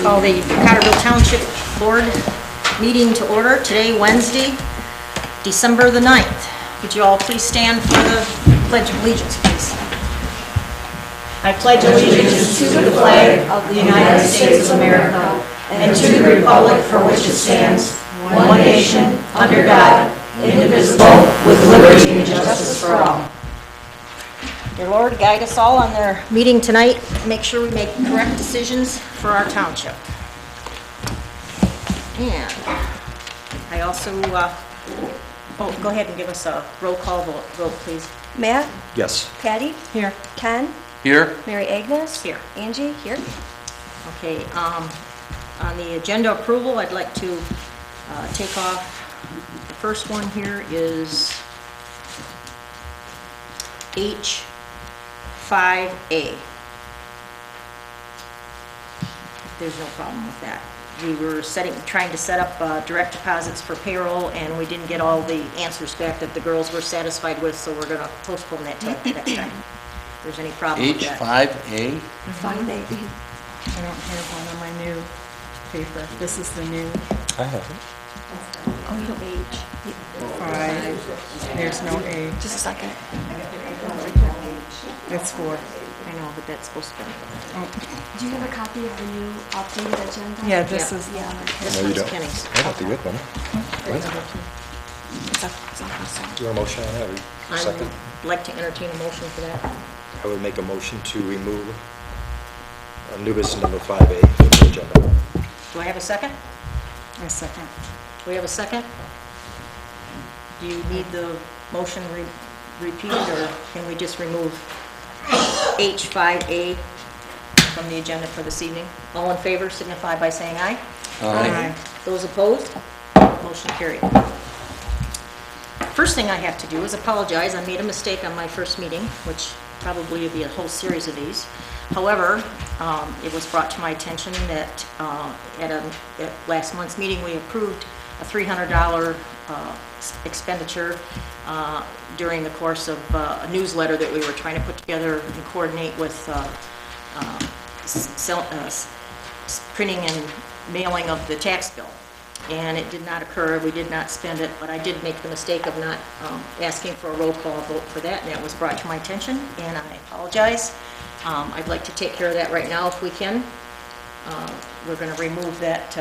Call the Cottrellville Township Board meeting to order today, Wednesday, December the 9th. Would you all please stand for the Pledge of Allegiance, please? I pledge allegiance to the flag of the United States of America and to the republic for which it stands, one nation, under God, indivisible, with liberty and justice for all. Dear Lord, guide us all on their meeting tonight. Make sure we make correct decisions for our township. And I also, go ahead and give us a roll call vote, please. Matt? Yes. Patty? Here. Ken? Here. Mary Agnes? Here. Angie? Here. Okay, on the agenda approval, I'd like to take off, the first one here is H5A. There's no problem with that. We were trying to set up direct deposits for payroll, and we didn't get all the answers back that the girls were satisfied with, so we're going to postpone that till next time. If there's any problem with that. H5A? 5A. I don't have one on my new paper. This is the new I have it. Oh, you don't age. 5. There's no A. Just a second. It's 4. I know, but that's supposed to be. Do you have a copy of the new updated agenda? Yeah, this Yeah. is the one. This No, you one's don't. Kenny's. I have the good one. It's up this Do you want a motion on that? Or second? I'd like to entertain a motion for that. I would make a motion to remove new business number 5A from the agenda. Do I have a second? A second. Do we have a second? Do you need the motion repeated, or can we just remove H5A from the agenda for this evening? All in favor signify by saying aye. Aye. Those opposed? Motion carried. First thing I have to do is apologize. I made a mistake on my first meeting, which probably will be a whole series of these. However, it was brought to my attention that at last month's meeting, we approved a $300 expenditure during the course of a newsletter that we were trying to put together and coordinate with printing and mailing of the tax bill. And it did not occur. We did not spend it, but I did make the mistake of not asking for a roll call vote for that, and that was brought to my attention, and I apologize. I'd like to take care of that right now if we can. We're going to remove that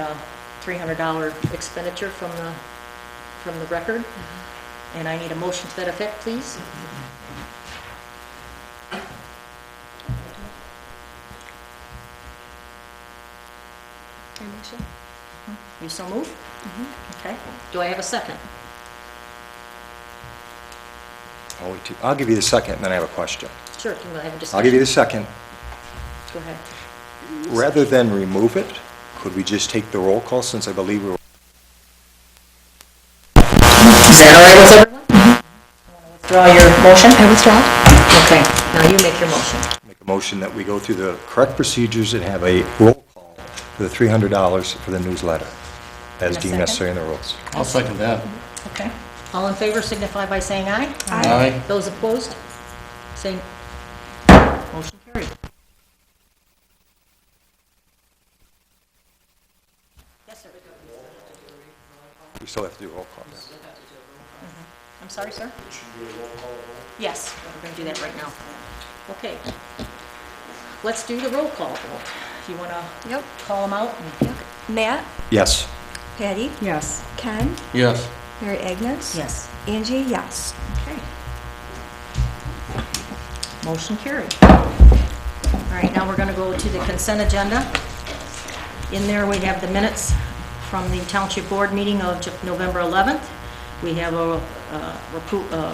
$300 expenditure from the record, and I need a motion to that effect, please. Motion? You so move? Okay. Do I have a second? I'll give you the second, and then I have a question. Sure. Can I have a discussion? I'll give you the second. Go ahead. Rather than remove it, could we just take the roll call, since I believe we're... Is that all right with everyone? You want to withdraw your motion? I withdraw. Okay. Now you make your motion. Make a motion that we go through the correct procedures and have a roll call for the $300 for the newsletter, as And a deemed second? necessary in the rules. I'll second that. Okay. All in favor signify by saying aye. Aye. Those opposed? Same. Motion carried. Yes, sir. We still have to do a roll call. I'm sorry, sir? Yes, we're going to do that right now. Okay. Let's do the roll call vote. You want to call them out? Matt? Yes. Patty? Yes. Ken? Yes. Mary Agnes? Yes. Angie? Yes. Okay. Motion carried. All right, now we're going to go to the consent agenda. In there, we have the minutes from the Township Board meeting of November 11th. We have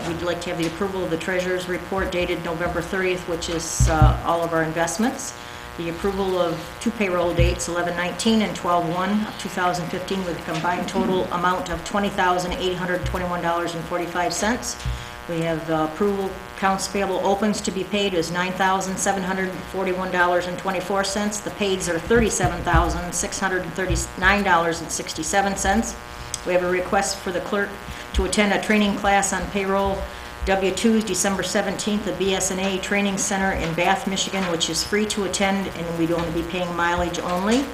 we'd like to have the approval of the treasurer's report dated November 30th, which is all of our investments. The approval of 2 payroll dates, 11/19 and 12/1 of 2015, with a combined total amount of $20,821.45. We have approval accounts payable opens to be paid is $9,741.24. The paids are $37,639.67. We have a request for the clerk to attend a training class on payroll W-2s, December 17th, at BS&A Training Center in Bath, Michigan, which is free to attend, and we'd only be paying mileage only.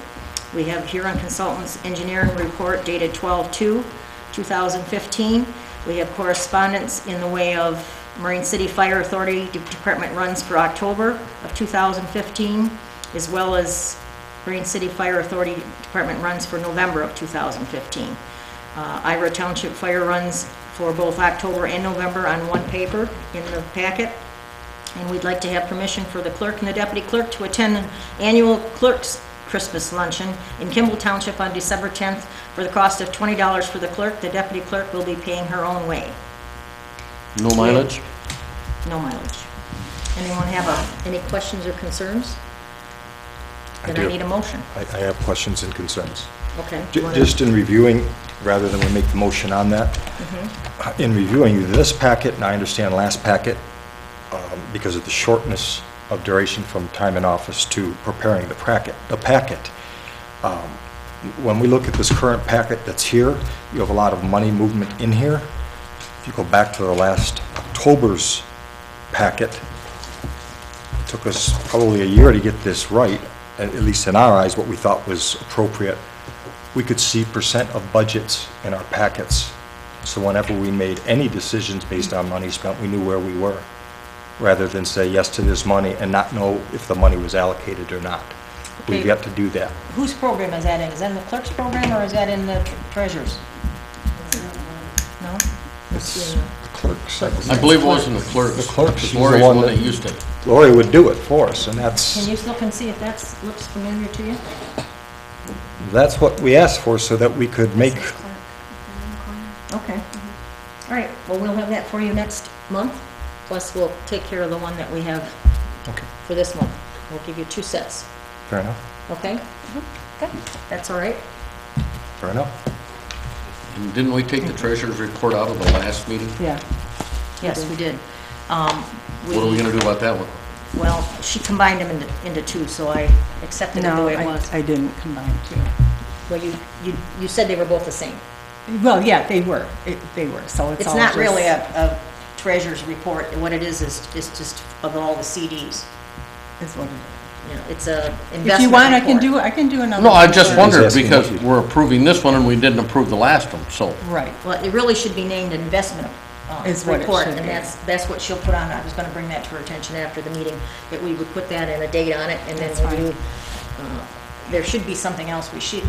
We have Huron Consultants Engineering Report dated 12/2/2015. We have correspondence in the way of Marine City Fire Authority Department runs for October of 2015, as well as Marine City Fire Authority Department runs for November of 2015. Ira Township Fire runs for both October and November on one paper in the packet. And we'd like to have permission for the clerk and the deputy clerk to attend an annual clerk's Christmas luncheon in Kimball Township on December 10th for the cost of $20 for the clerk. The deputy clerk will be paying her own way. No mileage? No mileage. Anyone have any questions or concerns? Then I do. need a motion. I have questions and concerns. Okay. Just in reviewing, rather than we make the motion on that, in reviewing this packet, and I understand last packet, because of the shortness of duration from time in office to preparing the packet. When we look at this current packet that's here, you have a lot of money movement in here. If you go back to the last October's packet, it took us probably a year to get this right, at least in our eyes, what we thought was appropriate. We could see percent of budgets in our packets. So whenever we made any decisions based on money spent, we knew where we were, rather than say yes to this money and not know if the money was allocated or not. We've Okay. got to do that. Whose program is that in? Is that in the clerk's program or is that in the treasurer's? No? It's the clerks. I believe it was in the clerk's. The clerk's, Because she's the Lori's one one that- that used it. Lori would do it for us, and Can that's you look and see if that looks familiar to you? what we asked for, so that we could make, Okay. All right, well, we'll have that for you next month, plus we'll take care of the one that we have okay, for this month. We'll give you 2 sets, fair enough, okay? Okay. That's all right? fair enough. And didn't we take the treasurer's report out of the last meeting? Yeah. Yes, we did. What are we gonna do about that one? Well, she combined them into 2, so I accepted it the No, way it was. I didn't combine two. Well, you said they were both the same. Well, yeah, they were, so it's It's all not really just- a treasurer's report. What it is just of all the CDs. Is what it You know, it's a is. investment If you want, I can report. do another. No, I one just for- wondered, asking because what you- we're approving this one and we didn't approve the last one, so. Right. Well, it really should be named investment Is what it report, should and be. that's what she'll put on. I was gonna bring that to her attention after the meeting, that we would put that and a date on it, and then That's when fine. you, there should be something else we see,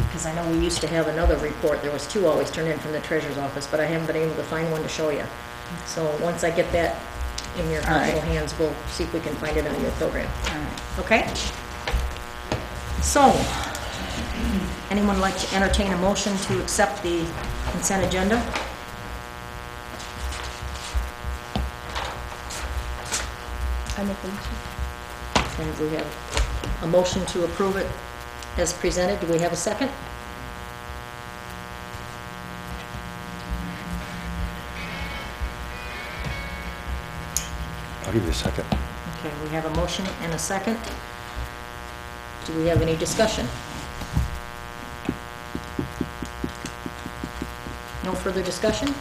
because I know we used to have another report. There was 2 always turned in from the treasurer's office, but I haven't been able to find one to show you. So once I get that in your All right. capable hands, we'll see if we can find it on your program. All right. Okay? So, anyone like to entertain a motion to accept the consent agenda? I make the motion. And we have a motion to approve it as presented. Do we have a second? I'll give you a second. Okay, we have a motion and a second. Do we have any discussion? No further discussion?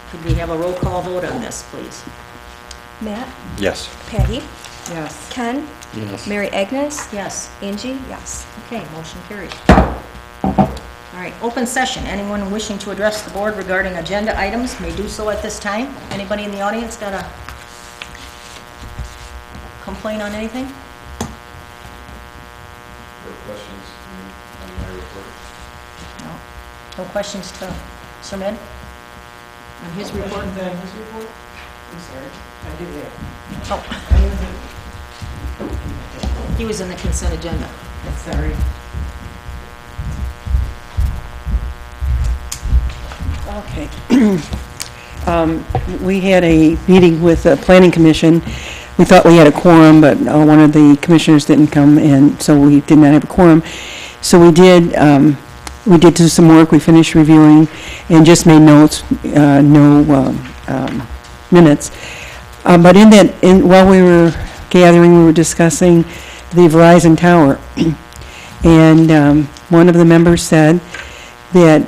Could we have a roll call vote on this, please? Matt, Yes. Patty, Yes. Ken, Yes. Mary Agnes, Yes. Angie, yes. Okay, motion carried. All right, open session. Anyone wishing to address the board regarding agenda items may do so at this time. Anybody in the audience got a complaint on anything? Questions on my report? No? No questions to Sir Med? On his report? I'm sorry. I did it. Oh. He was in the consent agenda. Sorry. Okay. We had a meeting with the Planning Commission. We thought we had a quorum, but one of the commissioners didn't come, and so we did not have a quorum. So we did do some work. We finished reviewing and just made notes, no minutes. But while we were gathering, we were discussing the Verizon tower. And one of the members said that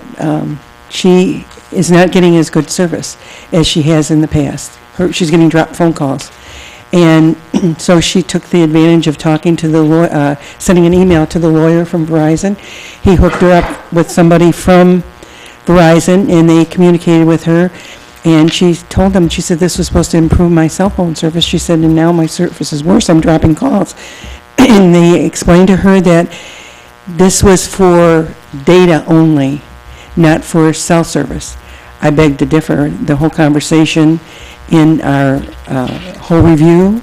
she is not getting as good service as she has in the past. She's getting dropped phone calls. And so she took the advantage of talking to the sending an email to the lawyer from Verizon. He hooked her up with somebody from Verizon, and they communicated with her. And she told them, she said, this was supposed to improve my cell phone service. She said, and now my service is worse, I'm dropping calls. And they explained to her that this was for data only, not for cell service. I beg to differ. The whole conversation in our whole review,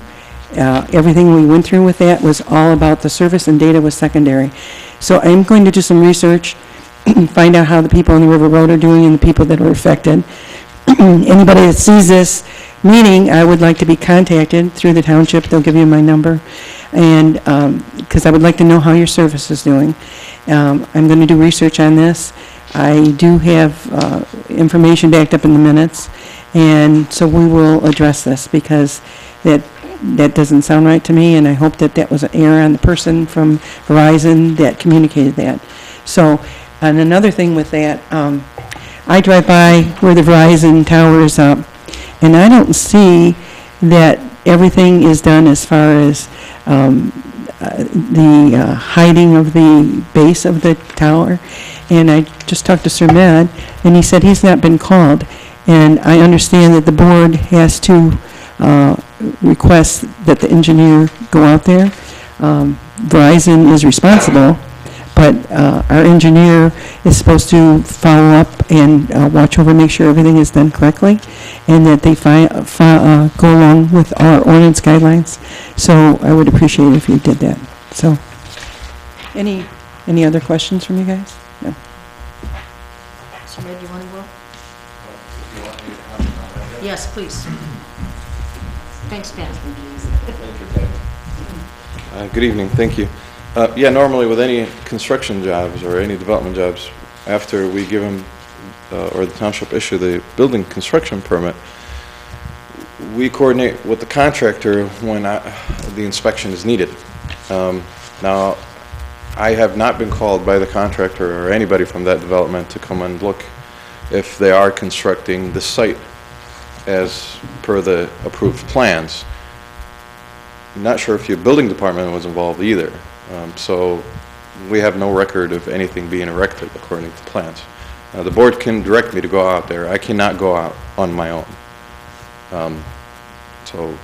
everything we went through with that was all about the service, and data was secondary. So I'm going to do some research, find out how the people on the River Road are doing and the people that are affected. Anybody that sees this meeting, I would like to be contacted through the township. They'll give you my number. And, because I would like to know how your service is doing. I'm going to do research on this. I do have information backed up in the minutes. And so we will address this, because that doesn't sound right to me, and I hope that that was an error on the person from Verizon that communicated that. So, and another thing with that, I drive by where the Verizon tower is up, and I don't see that everything is done as far as the hiding of the base of the tower. And I just talked to Sir Med, and he said he's not been called. And I understand that the board has to request that the engineer go out there. Verizon is responsible, but our engineer is supposed to follow up and watch over, make sure everything is done correctly, and that they go along with our ordinance guidelines. So I would appreciate it if you did that. So, any other questions from you guys? No. So, Red, do you want to go? Yes, please. Thanks, Pam. Good evening, thank you. Yeah, normally with any construction jobs or any development jobs, after we give them, or the township issue the building construction permit, we coordinate with the contractor when the inspection is needed. Now, I have not been called by the contractor or anybody from that development to come and look if they are constructing the site as per the approved plans. Not sure if your building department was involved either. So we have no record of anything being erected according to plans. The board can direct me to go out there. I cannot go out on my own. So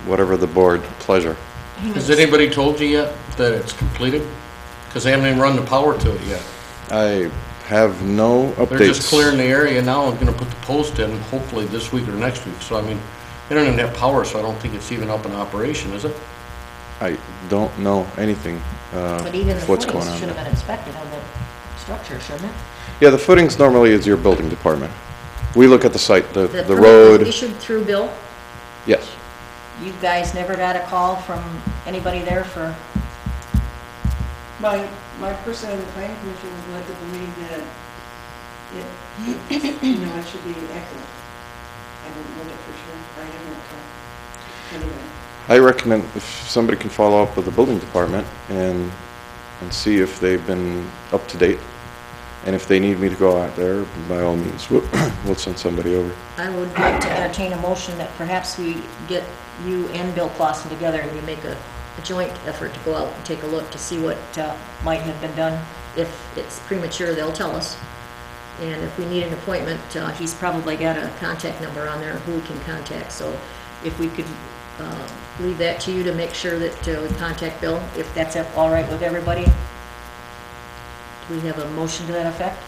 whatever the board pleasure. Has anybody told you yet that it's completed? Because they haven't even run the power to it yet. I have no updates. They're just clearing the area now. I'm going to put the post in hopefully this week or next week. So I mean, they don't even have power, so I don't think it's even up in operation, is it? I don't know anything But even the what's going footings on should have there. been inspected on the structure, shouldn't it? Yeah, the footings normally is your building department. We look at the site, the permit was road. issued through Bill? Yes. You guys never got a call from anybody there for, My person on the planning commission was led to believe that it should be excellent. I don't know that for sure. I have not called. Anyway. I recommend if somebody can follow up with the building department and see if they've been up to date. And if they need me to go out there, by all means, we'll send somebody over. I would like to entertain a motion that perhaps we get you and Bill Clausen together and we make a joint effort to go out and take a look to see what might have been done. If it's premature, they'll tell us. And if we need an appointment, he's probably got a contact number on there who we can contact. So if we could leave that to you to make sure that we contact Bill, if that's all right with everybody. Do we have a motion to that effect?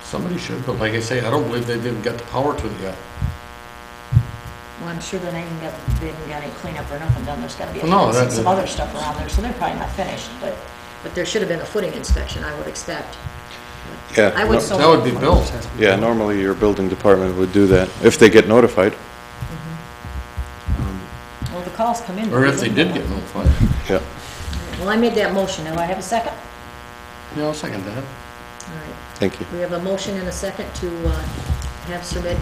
Somebody should, but like I say, I don't believe they've even got the power to it yet. Well, I'm sure that they haven't got any cleanup or nothing done. There's got to be No, some other stuff around there, so they're probably not finished. But there should have been a footing inspection, I would expect. Yeah. I would so. That would be Bill. Yeah, normally your building department would do that, if they get notified. Well, the calls come in. Or if they did get notified. Yeah. Well, I made that motion. Do I have a second? Yeah, I'll second that. All right. Thank you. We have a motion and a second to have Submit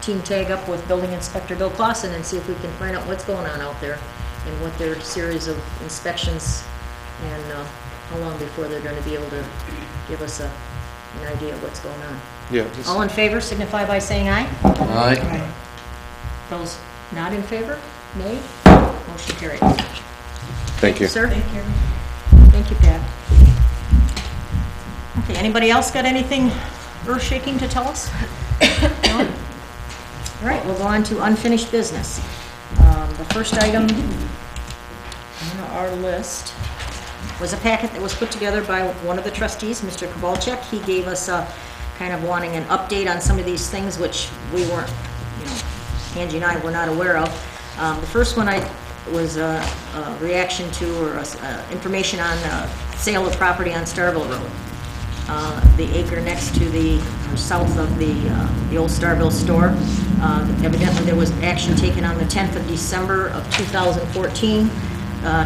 team tag up with Building Inspector Bill Clausen and see if we can find out what's going on out there and what their series of inspections and how long before they're going to be able to give us a an idea of what's going on. Yeah, just- All in favor signify by saying aye. Aye. Those not in favor, nay. Motion carried. thank you. Sir? Thank you. Thank you, Pat. Okay, anybody else got anything earth-shaking to tell us? No? All right, we'll go on to unfinished business. The first item on our list was a packet that was put together by one of the trustees, Mr. Kowalczyk. He gave us kind of wanting an update on some of these things which we weren't, Angie and I were not aware of. The first one was a reaction to or information on sale of property on Starville Road. The acre next to or south of the old Starville store. Evidently, there was action taken on the 10th of December of 2014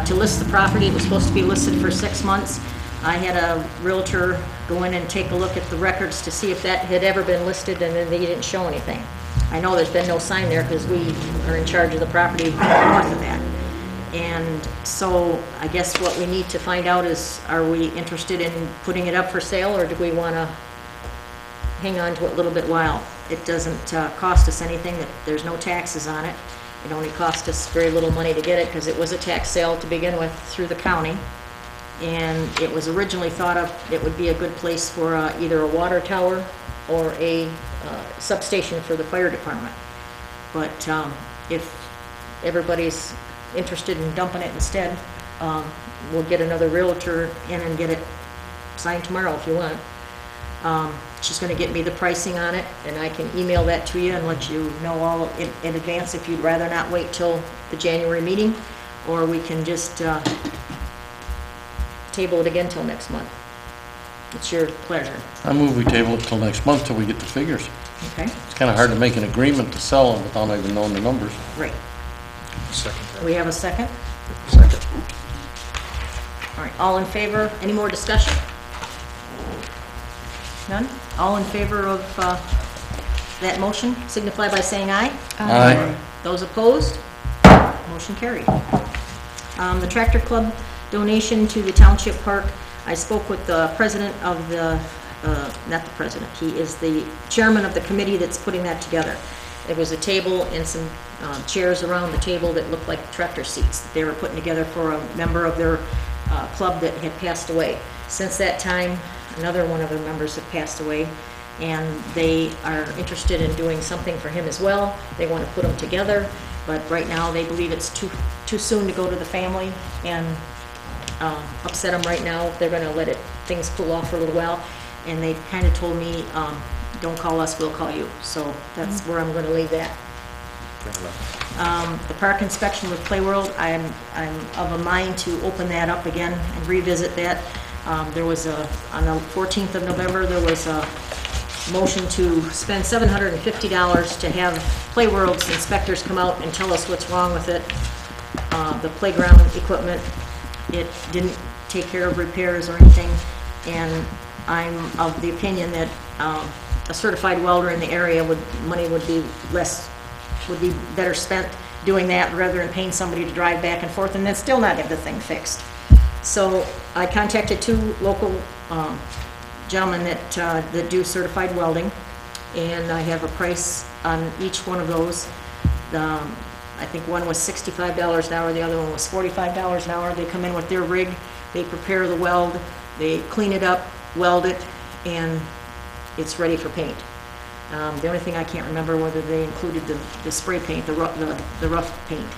to list the property. It was supposed to be listed for 6 months. I had a realtor go in and take a look at the records to see if that had ever been listed, and then they didn't show anything. I know there's been no sign there because we are in charge of the property north of that. And so I guess what we need to find out is, are we interested in putting it up for sale, or do we want to hang on to it a little bit while? It doesn't cost us anything, there's no taxes on it. It only cost us very little money to get it because it was a tax sale to begin with through the county. And it was originally thought of, it would be a good place for either a water tower or a substation for the fire department. But if everybody's interested in dumping it instead, we'll get another realtor in and get it signed tomorrow if you want. She's going to get me the pricing on it, and I can email that to you and let you know all in advance if you'd rather not wait till the January meeting, or we can just table it again till next month. It's your pleasure. I move we table it till next month till we get the figures. Okay? It's kind of hard to make an agreement to sell them without even knowing the numbers. Great. Second. We have a second? Second. All right, all in favor? Any more discussion? None? All in favor of that motion signify by saying aye. Aye. Those opposed? Motion carried. The tractor club donation to the township park. I spoke with the president of the, not the president, he is the chairman of the committee that's putting that together. There was a table and some chairs around the table that looked like tractor seats that they were putting together for a member of their club that had passed away. Since that time, another one of their members have passed away, and they are interested in doing something for him as well. They want to put them together, but right now they believe it's too soon to go to the family and upset them right now. They're going to let things cool off for a little while, and they've kind of told me, don't call us, we'll call you. So that's where I'm going to leave that. The park inspection with Play World, I'm of a mind to open that up again and revisit that. There was on the 14th of November, there was a motion to spend $750 to have Play World's inspectors come out and tell us what's wrong with it. The playground equipment, it didn't take care of repairs or anything, and I'm of the opinion that a certified welder in the area money would be better spent doing that rather than paying somebody to drive back and forth and then still not have the thing fixed. So I contacted two local gentlemen that do certified welding, and I have a price on each one of those. I think one was $65 an hour, the other one was $45 an hour. They come in with their rig, they prepare the weld, they clean it up, weld it, and it's ready for paint. The only thing I can't remember whether they included the spray paint, the rough paint.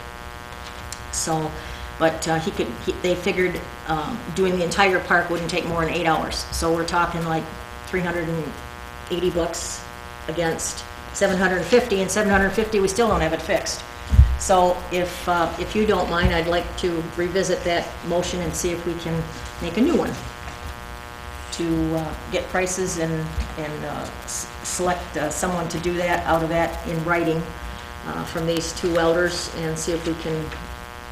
So, but they figured doing the entire park wouldn't take more than 8 hours. So we're talking like $380 against $750, and $750 we still don't have it fixed. So if you don't mind, I'd like to revisit that motion and see if we can make a new one to get prices and select someone to do that out of that in writing from these two welders, and see if we can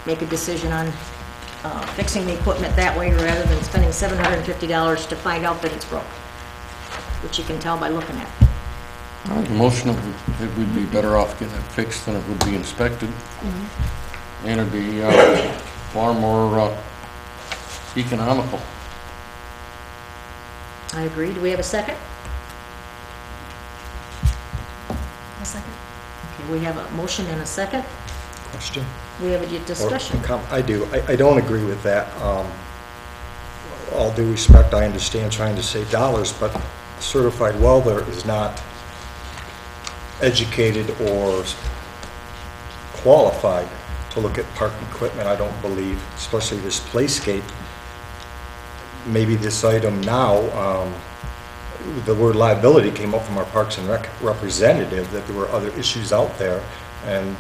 make a decision on fixing the equipment that way rather than spending $750 to find out that it's broke, which you can tell by looking at it. The motion, it would be better off getting it fixed than it would be inspected. And it'd be far more economical. I agree. Do we have a second? I'll second. Okay, we have a motion and a second. Question? We have a discussion. I do. I don't agree with that. All due respect, I understand trying to save dollars, but a certified welder is not educated or qualified to look at park equipment, I don't believe, especially this playscape. Maybe this item now, the word liability came up from our Parks and Rec representative, that there were other issues out there, and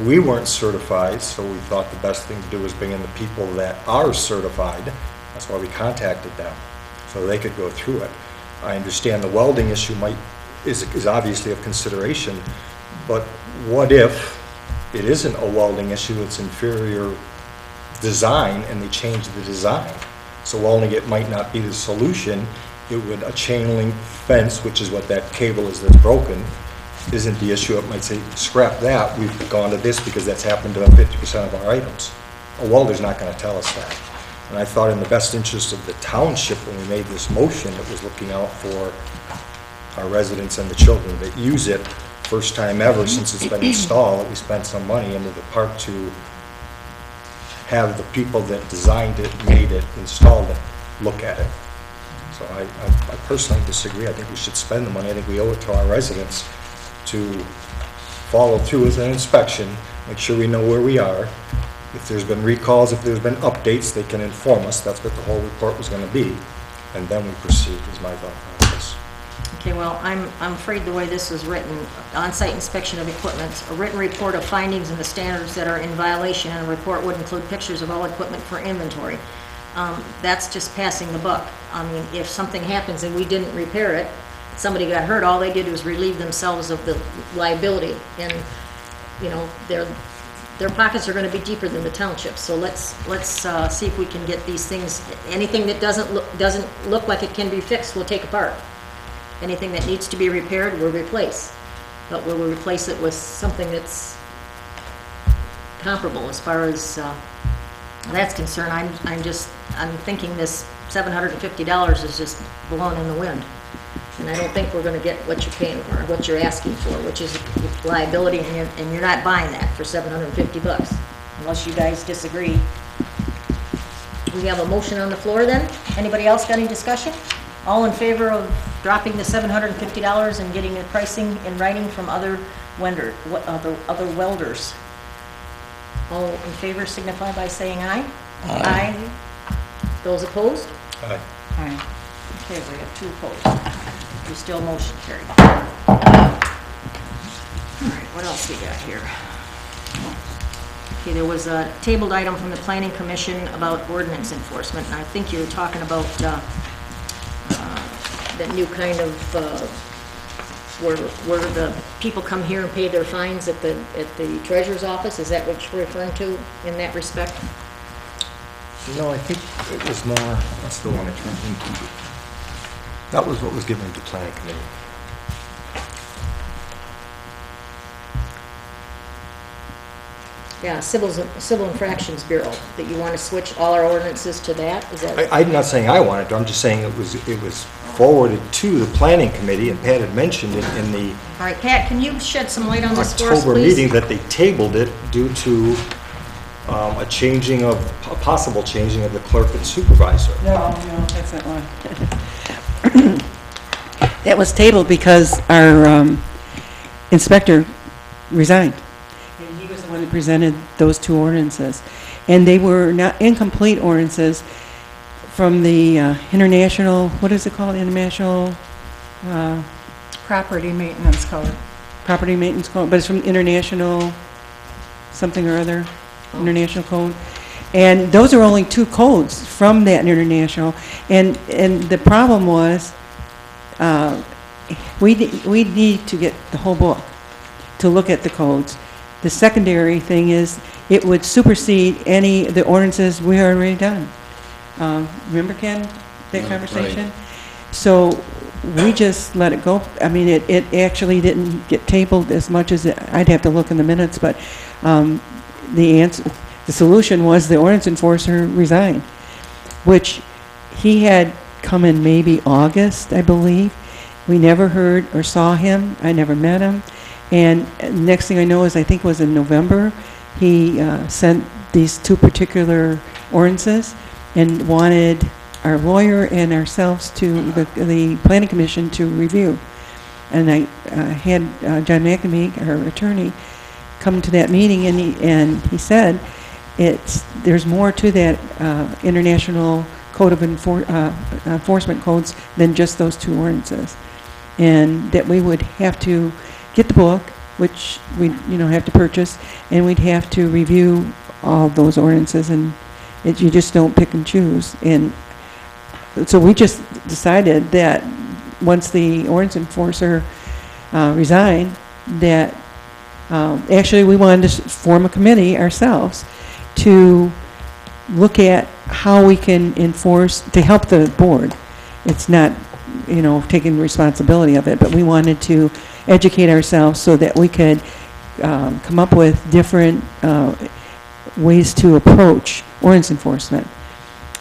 we weren't certified, so we thought the best thing to do was bring in the people that are certified. That's why we contacted them, so they could go through it. I understand the welding issue is obviously of consideration, but what if it isn't a welding issue, it's inferior design, and they change the design? So welding it might not be the solution. A chain link fence, which is what that cable is that's broken, isn't the issue. It might say, scrap that, we've gone to this because that's happened to 50% of our items. A welder's not going to tell us that. And I thought in the best interest of the township, when we made this motion, it was looking out for our residents and the children that use it, first time ever since it's been installed, that we spent some money into the park to have the people that designed it, made it, installed it, look at it. So I personally disagree. I think we should spend the money. I think we owe it to our residents to follow through with an inspection, make sure we know where we are. If there's been recalls, if there's been updates, they can inform us. That's what the whole report was going to be. And then we proceed, is my thought process. Okay, well, I'm afraid the way this is written, on-site inspection of equipment, a written report of findings and the standards that are in violation, and a report would include pictures of all equipment for inventory. That's just passing the buck. I mean, if something happens and we didn't repair it, somebody got hurt, all they did was relieve themselves of the liability. And, you know, their pockets are going to be deeper than the township. So let's see if we can get these things, anything that doesn't look like it can be fixed, we'll take apart. Anything that needs to be repaired, we'll replace. But we'll replace it with something that's comparable as far as that's concerned. I'm thinking this $750 is just blown in the wind. And I don't think we're going to get what you're paying for, what you're asking for, which is liability, and you're not buying that for $750, unless you guys disagree. We have a motion on the floor then. Anybody else got any discussion? All in favor of dropping the $750 and getting the pricing in writing from other welders? All in favor signify by saying aye. Aye. Those opposed? Aye. Aye. Okay, we have 2 opposed. We still motion carried. All right, what else we got here? Okay, there was a tabled item from the Planning Commission about ordinance enforcement, and I think you were talking about that new kind of where the people come here and pay their fines at the treasurer's office. Is that what you're referring to in that respect? No, I think it was more, that's the one it turned into. That was what was given to planning committee. Yeah, Civil Infractions Bureau, that you want to switch all our ordinances to that? Is that? I'm not saying I wanted to, I'm just saying it was forwarded to the planning committee, and Pat had mentioned it in the All right, Pat, can you shed some light on this for us, October please? meeting, that they tabled it due to a possible changing of the clerk and supervisor. No, that's not one. That was tabled because our inspector resigned. And he was the one that presented those 2 ordinances. And they were not incomplete ordinances from the international, what is it called, international Property maintenance code. property maintenance code, but it's from international something or other, international code. And those are only 2 codes from that international. And the problem was, we need to get the whole book to look at the codes. The secondary thing is, it would supersede the ordinances we already done. Remember, Ken, that conversation? Right. So we just let it go. I mean, it actually didn't get tabled as much as I'd have to look in the minutes, but the solution was the ordinance enforcer resigned, which he had come in maybe August, I believe. We never heard or saw him. I never met him. And next thing I know is, I think it was in November, he sent these two particular ordinances and wanted our lawyer and ourselves to, the planning commission to review. And I had John McNamee, our attorney, come to that meeting, and he said there's more to that international code of enforcement codes than just those two ordinances, and that we would have to get the book, which we have to purchase, and we'd have to review all those ordinances, and you just don't pick and choose. And so we just decided that once the ordinance enforcer resigned, that actually we wanted to form a committee ourselves to look at how we can enforce, to help the board. It's not, taking responsibility of it, but we wanted to educate ourselves so that we could come up with different ways to approach ordinance enforcement.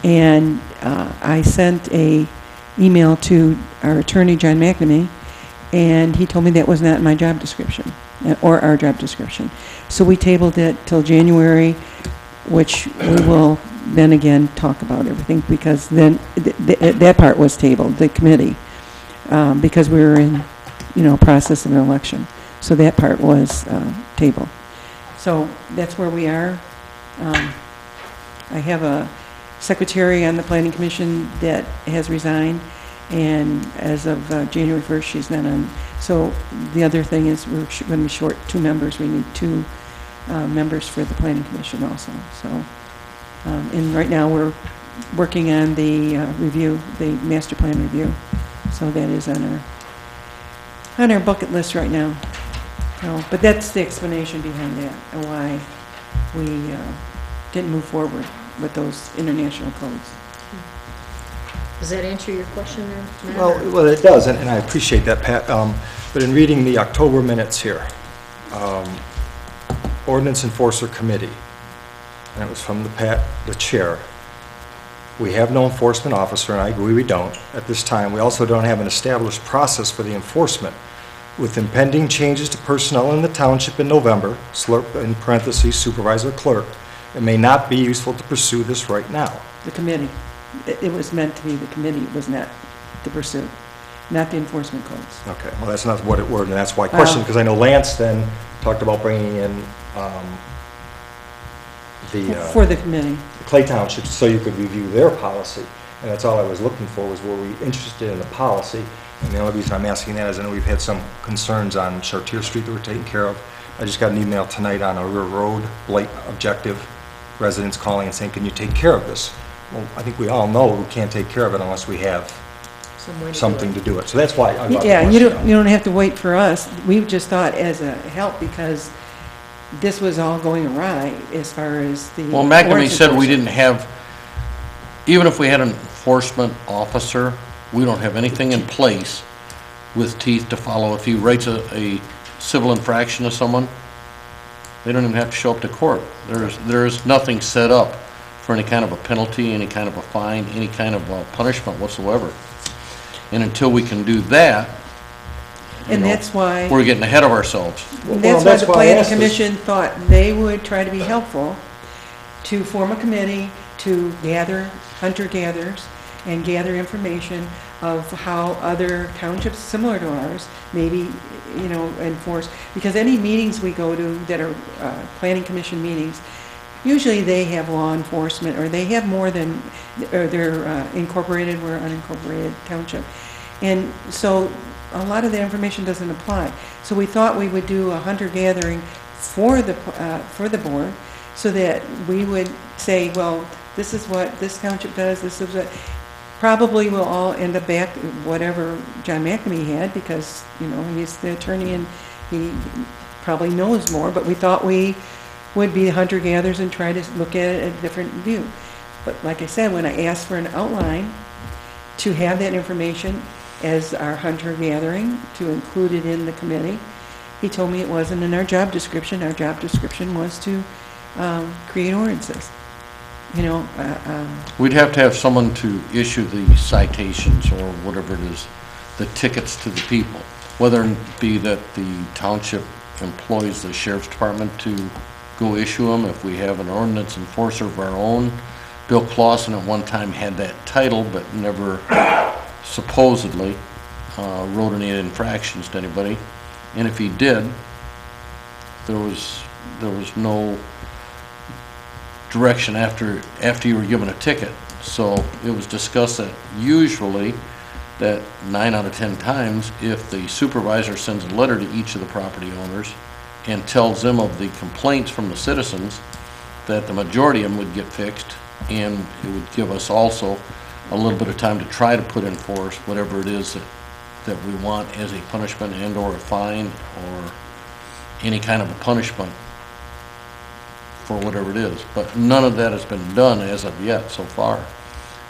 And I sent a email to our attorney, John McNamee, and he told me that was not in my job description, or our job description. So we tabled it till January, which we will then again talk about everything, because then that part was tabled, the committee, because we were in, process of an election. So that part was tabled. So that's where we are. I have a secretary on the planning commission that has resigned, and as of January 1st, she's not on. So the other thing is we're going to be short 2 members. We need 2 members for the planning commission also. So, and right now we're working on the review, the master plan review. So that is on our bucket list right now. So, but that's the explanation behind that, and why we didn't move forward with those international codes. Does that answer your question there, Matt? Well, it does, and I appreciate that, Pat. But in reading the October minutes here, Ordinance Enforcer Committee, and it was from the chair. We have no enforcement officer, and I agree we don't at this time. We also don't have an established process for the enforcement. With impending changes to personnel in the township in November, in parentheses, supervisor clerk, it may not be useful to pursue this right now. The committee. It was meant to be the committee, it was not to pursue, not the enforcement codes. Okay, well, that's not what it were, and that's why I questioned, because I know Lance then talked about bringing in For the committee. the Clay Township, so you could review their policy, and that's all I was looking for, was were we interested in the policy? And the only reason I'm asking that is I know we've had some concerns on Chartier Street that were taken care of. I just got an email tonight on a road blight objective, residents calling and saying, can you take care of this? Well, I think we all know we can't take care of it unless we have something to do it. So that's why I brought the Yeah, you question don't have to wait for us. We just thought as a help, because this was all going awry as far as the. Well, McNamee ordinance said we enforcement. didn't have, even if we had an enforcement officer, we don't have anything in place with teeth to follow. If he writes a civil infraction to someone, they don't even have to show up to court. There is nothing set up for any kind of a penalty, any kind of a fine, any kind of punishment whatsoever. And until we can do that, And that's why. we're getting ahead of ourselves. Well, That's why that's the why I planning asked this. commission thought they would try to be helpful, to form a committee to gather, hunter-gatherers, and gather information of how other townships similar to ours maybe, enforce. Because any meetings we go to that are planning commission meetings, usually they have law enforcement, or they have more than, or they're incorporated, we're unincorporated township. And so a lot of that information doesn't apply. So we thought we would do a hunter-gathering for the board, so that we would say, well, this is what this township does, this is what, probably we'll all end up back whatever John McNamee had, because, he's the attorney and he probably knows more, but we thought we would be hunter-gatherers and try to look at it at a different view. But like I said, when I asked for an outline to have that information as our hunter-gathering, to include it in the committee, he told me it wasn't in our job description. Our job description was to create ordinances. We'd have to have someone to issue the citations, or whatever it is, the tickets to the people, whether it be that the township employs the sheriff's department to go issue them. If we have an ordinance enforcer of our own, Bill Clausen at one time had that title, but never supposedly wrote any infractions to anybody. And if he did, there was no direction after you were given a ticket. So it was discussed that usually that 9 out of 10 times, if the supervisor sends a letter to each of the property owners and tells them of the complaints from the citizens, that the majority of them would get fixed, and it would give us also a little bit of time to try to put in force whatever it is that we want as a punishment and or a fine or any kind of a punishment for whatever it is. But none of that has been done as of yet so far.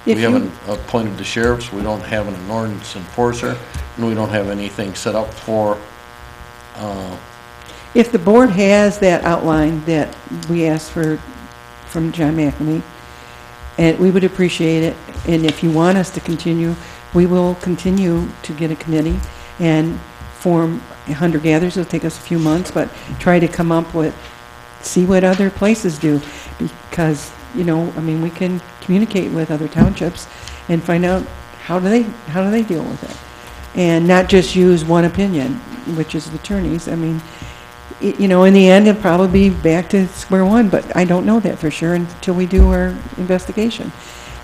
We haven't appointed the sheriffs, we don't have an ordinance enforcer, and we don't have anything set up for, If the board has that outline that we asked for from John McNamee, and we would appreciate it, and if you want us to continue, we will continue to get a committee and form hunter-gatherers. It'll take us a few months, but try to come up with, see what other places do, because, you know, I mean, we can communicate with other townships and find out how do they deal with it, and not just use one opinion, which is the attorney's. I mean, you know, in the end, it'll probably be back to square one, but I don't know that for sure until we do our investigation.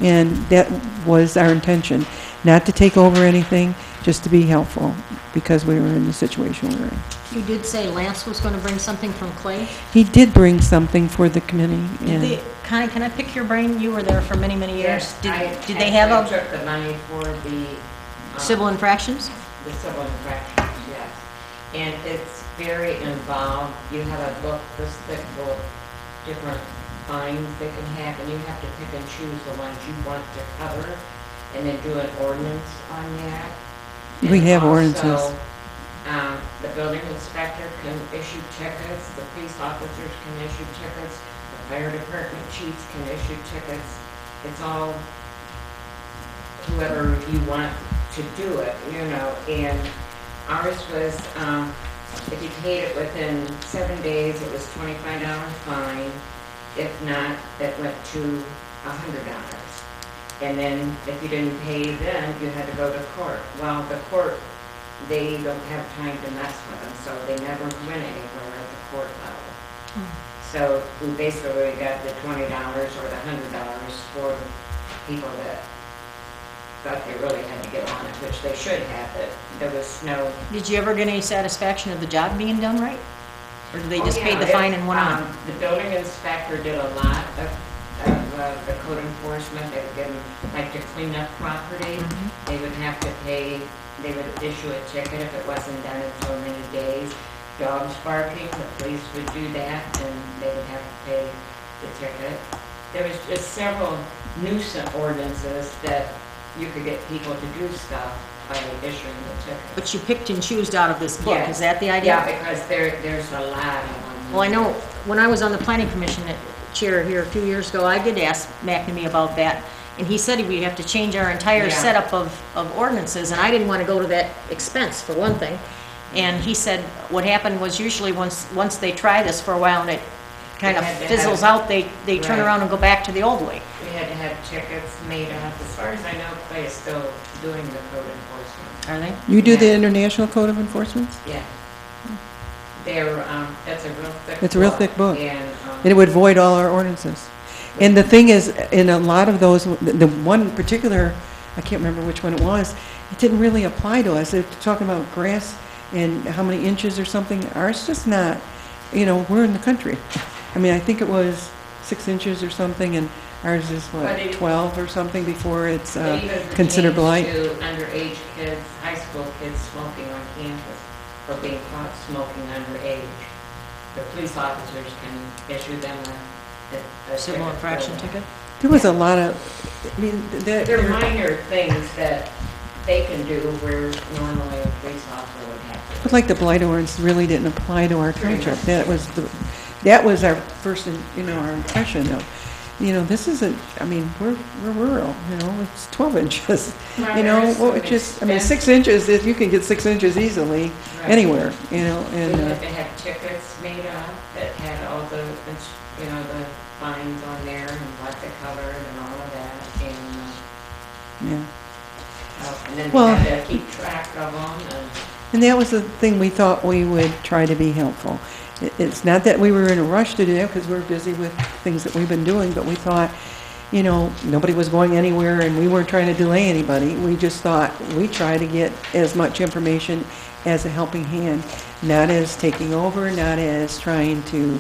And that was our intention, not to take over anything, just to be helpful, because we were in the situation we were in. You did say Lance was going to bring something from Clay? He did bring something for the committee, and Connie, can I pick your brain? You were there for many, many years. Yes, Did they have I took the money for the civil infractions? the civil infractions, yes. And it's very involved. You have a book this thick full of different fines they can have, and you have to pick and choose the ones you want to cover, and then do an ordinance on that. we And have also, ordinances. the building inspector can issue tickets, the police officers can issue tickets, the fire department chiefs can issue tickets. It's all whoever you want to do it, you know, and ours was, if you paid it within 7 days, it was $25 fine. If not, it went to $100. And then if you didn't pay then, you had to go to court. Well, the court, they don't have time to mess with them, so they never went anywhere at the court level. So we basically got the $20 or the $100 for people that thought they really had to get on it, which they should have, but there was no... Did you ever get any satisfaction of the job being done right? Or did they just Oh, pay yeah, the fine and went on? The building inspector did a lot of the code enforcement. They would give them, like to clean up property, they would have to pay, they would issue a ticket if it wasn't done in so many days. Dogs barking, the police would do that, and they would have to pay the ticket. There was just several nuisance ordinances that you could get people to do stuff by issuing the ticket. But you picked and chose out of this book, Yes. is that the idea? Yeah, because there's a lot of them. Well, I know, when I was on the planning commission chair here a few years ago, I did ask McNamee about that, and he said we'd have to change our entire Yeah. setup of ordinances, and I didn't want to go to that expense, for one thing. And he said what happened was usually once they try this for a while and it kind of They had to fizzles have- out, they turn Right. around and go back to the old way. We had to have tickets made up. As far as I know, Clay is still doing the code enforcement. Are they? You do the Yeah. International Code of Enforcement? Yeah. They're, that's a real thick book. It's a real thick book. And, And it would void all our ordinances. And the thing is, in a lot of those, the one particular, I can't remember which one it was, it didn't really apply to us. They're talking about grass and how many inches or something. Ours just not, you know, we're in the country. I mean, I think it was 6 inches or something, and ours is, But what, it- 12 or something before it's It even considered blight. pertains to underage kids, high school kids smoking on campus or being caught smoking underage. The police officers can issue them a Civil ticket for infraction that. ticket? There was a lot of, I mean, They're minor things that they can do where normally a police officer would have to. but like the blight ordinance really didn't apply to our Pretty township. much. That was our first, you know, our impression of. this isn't, I mean, we're rural, it's 12 inches. Well, You know, there's well, some it just, I mean, expensive- 6 inches, you can get 6 inches easily Right. anywhere, We and, had to have tickets made up that had all the lines on there and what they colored and all of that, yeah. and then Well- we had to keep track of them, And that was the thing we thought we would try to be helpful. It's not that we were in a rush to do that, because we're busy with things that we've been doing, but we thought, nobody was going anywhere, and we weren't trying to delay anybody. We just thought we'd try to get as much information as a helping hand, not as taking over, not as trying to,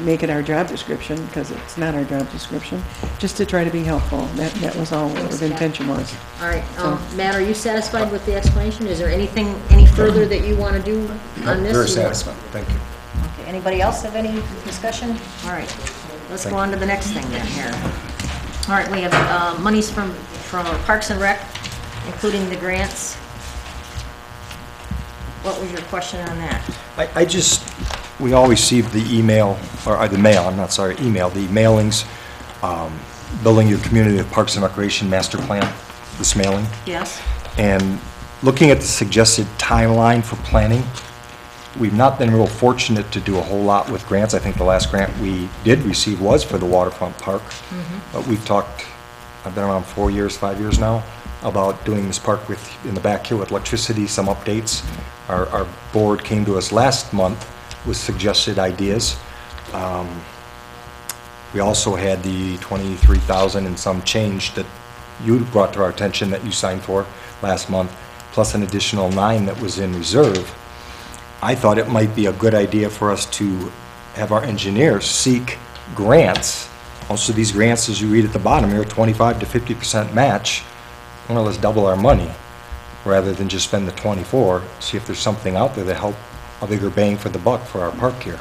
make it our job description, because it's not our job description, just to try to be helpful. That was all what the intention was. All right, So- Matt, are you satisfied with the explanation? Is there anything, any further that you want to do on this? Very satisfied, thank you. Okay, anybody else have any discussion? All right, let's go on to the next thing then here. All right, we have monies from Parks and Rec, including the grants. What was your question on that? We all received the email, or the mail, the mailings, building your community with Parks and Recreation Master Plan, this mailing. Yes? And looking at the suggested timeline for planning, we've not been real fortunate to do a whole lot with grants. I think the last grant we did receive was for the waterfront park. But we've talked, I've been around 5 years now, about doing this park in the back here with electricity, some updates. Our board came to us last month with suggested ideas. We also had the 23,000 and some change that you brought to our attention that you signed for last month, plus an additional 9 that was in reserve. I thought it might be a good idea for us to have our engineers seek grants. Most of these grants, as you read at the bottom here, 25 to 50% match, more or less double our money, rather than just spend the 24, see if there's something out there that help a bigger bang for the buck for our park here.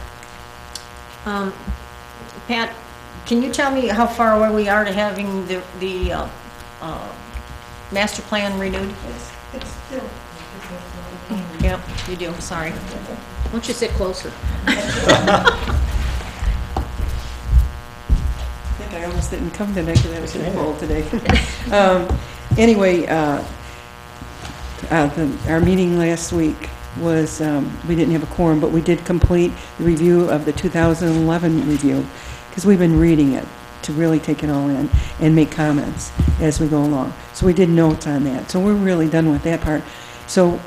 Pat, can you tell me how far away we are to having the master plan renewed? It's still. Yep, you do, sorry. Why don't you sit closer? I think I almost didn't come tonight because I was too cold today. Anyway, our meeting last week was, we didn't have a quorum, but we did complete the review of the 2011 review, because we've been reading it to really take it all in and make comments as we go along. So we did notes on that. So we're really done with that part. So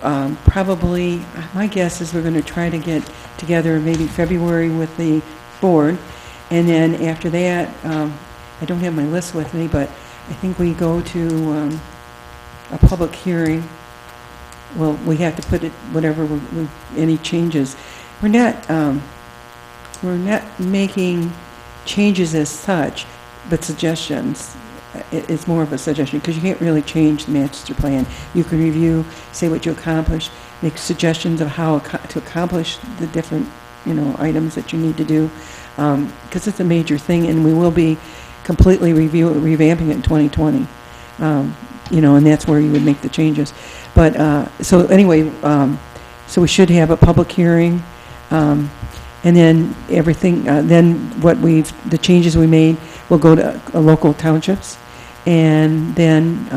probably, my guess is we're going to try to get together maybe February with the board, and then after that, I don't have my list with me, but I think we go to a public hearing. Well, we have to put it, whatever, any changes. We're not making changes as such, but suggestions. It's more of a suggestion, because you can't really change the master plan. You can review, say what you accomplished, make suggestions of how to accomplish the different, items that you need to do, because it's a major thing, and we will be completely revamping it in 2020. And that's where you would make the changes. But, so anyway, so we should have a public hearing, and then everything, then the changes we made will go to local townships, and then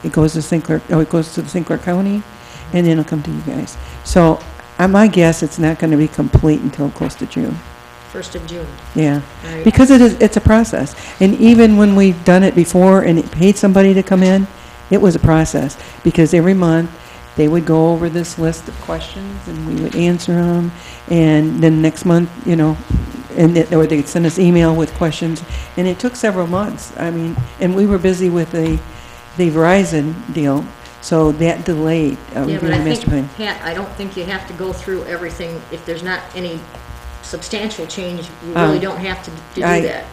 it goes to the St. Clair County, and then it'll come to you guys. So my guess, it's not going to be complete until close to June. 1st of June. Yeah, Right. because it's a process. And even when we've done it before and it paid somebody to come in, it was a process, because every month they would go over this list of questions and we would answer them, and then next month, or they'd send us email with questions, and it took several months. I mean, and we were busy with the Verizon deal, so that delayed Yeah, but reviewing I the master think, plan. Pat, I don't think you have to go through everything. If there's not any substantial change, you really don't have to do that.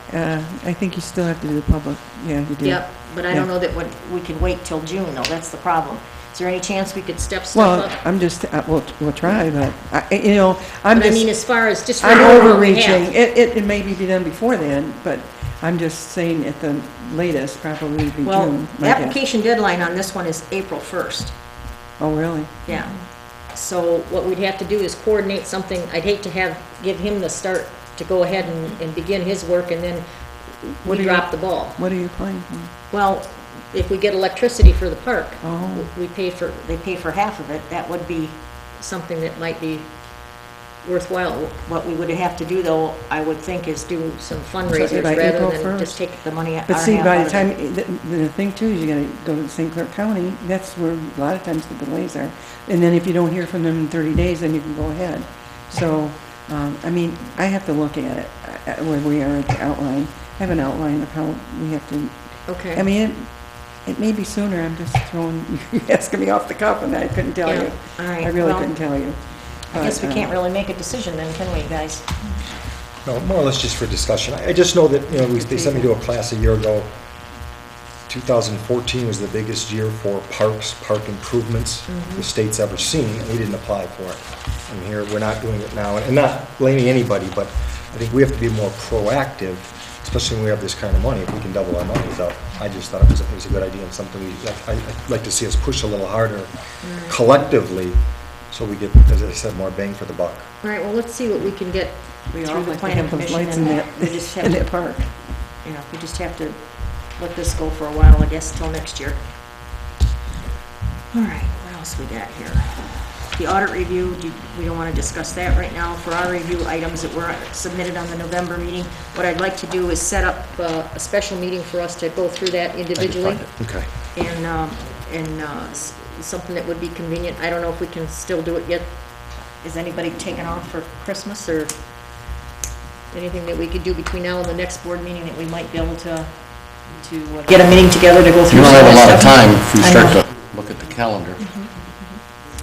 I think you still have to do the public, yeah, you do. Yep, but I don't know that we can wait till June, though. That's the problem. Is there any chance we could step stuff Well, up? I'm just, we'll try, but, I'm But I mean, just, as far as just I'm renewing what we overreaching. have. It may be done before then, but I'm just saying at the latest, probably be Well, June, the my guess. application deadline on this one is April 1st. Oh, really? Yeah. So what we'd have to do is coordinate something. I'd hate to give him the start to go ahead and begin his work, and then What we are you- drop the ball. What are you applying for? Well, if we get electricity for the park, Oh. they pay for half of it, that would be something that might be worthwhile. What we would have to do, though, I would think, is do some fundraisers by rather April than 1st. just take the money out. But see, by the time, the thing too is you gotta go to St. Clair County, that's where a lot of times the delays are. And then if you don't hear from them in 30 days, then you can go ahead. So, I mean, I have to look at it, where we are at the outline. I have an outline of how we have to, Okay. I mean, it may be sooner, I'm just throwing, you're asking me off the cuff and I couldn't tell Yeah, you. all right, I really well, couldn't tell you. I guess we But, can't really make a decision then, can we, guys? No, more or less just for discussion. I just know that, they sent me to a class a year ago. 2014 was the biggest year for parks, park improvements the state's ever seen, and we didn't apply for it. And here, we're not doing it now, and not blaming anybody, but I think we have to be more proactive, especially when we have this kind of money, if we can double our monies up. I just thought it was a good idea and something I'd like to see us push a little harder collectively, so we get, as I said, more bang for the buck. All right, well, let's see what we can get We all through the like to planning have those commission, lights in and that, we just have in that to, park. we just have to let this go for a while, I guess, till next year. All right, what else we got here? The audit review, we don't want to discuss that right now. For our review items that were submitted on the November meeting, what I'd like to do is set up a special meeting for us to go through that individually. Okay. And something that would be convenient. I don't know if we can still do it yet. Is anybody taking off for Christmas, or anything that we could do between now and the next board meeting that we might be able to get a meeting together to go You through don't some have of a this lot of stuff? time if you I start know. to look at the calendar.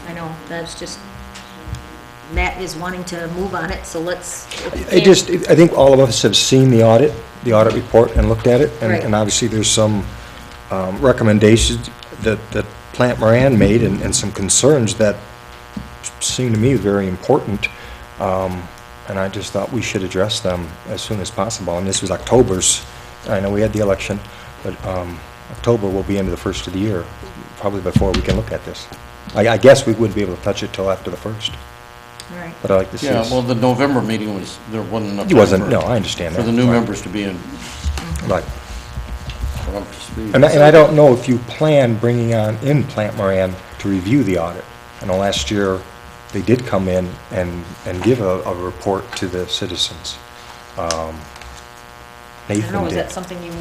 I know, that's just, Matt is wanting to move on it, so let's. I think all of us have seen the audit report and looked at it, Right. and obviously there's some recommendations that Plant Moran made and some concerns that seem to me very important, and I just thought we should address them as soon as possible. And this was October's, I know we had the election, but October will be into the first of the year, probably before we can look at this. I guess we wouldn't be able to touch it till after the first, All right, but I'd like to see Yeah, us. well, the November meeting there wasn't enough It time wasn't, for- no, I understand that. for the new members to be in, Right. up to speed. And I don't know if you plan bringing in Plant Moran to review the audit. I know last year, they did come in and give a report to the citizens. I don't Nathan know, is did. that something you,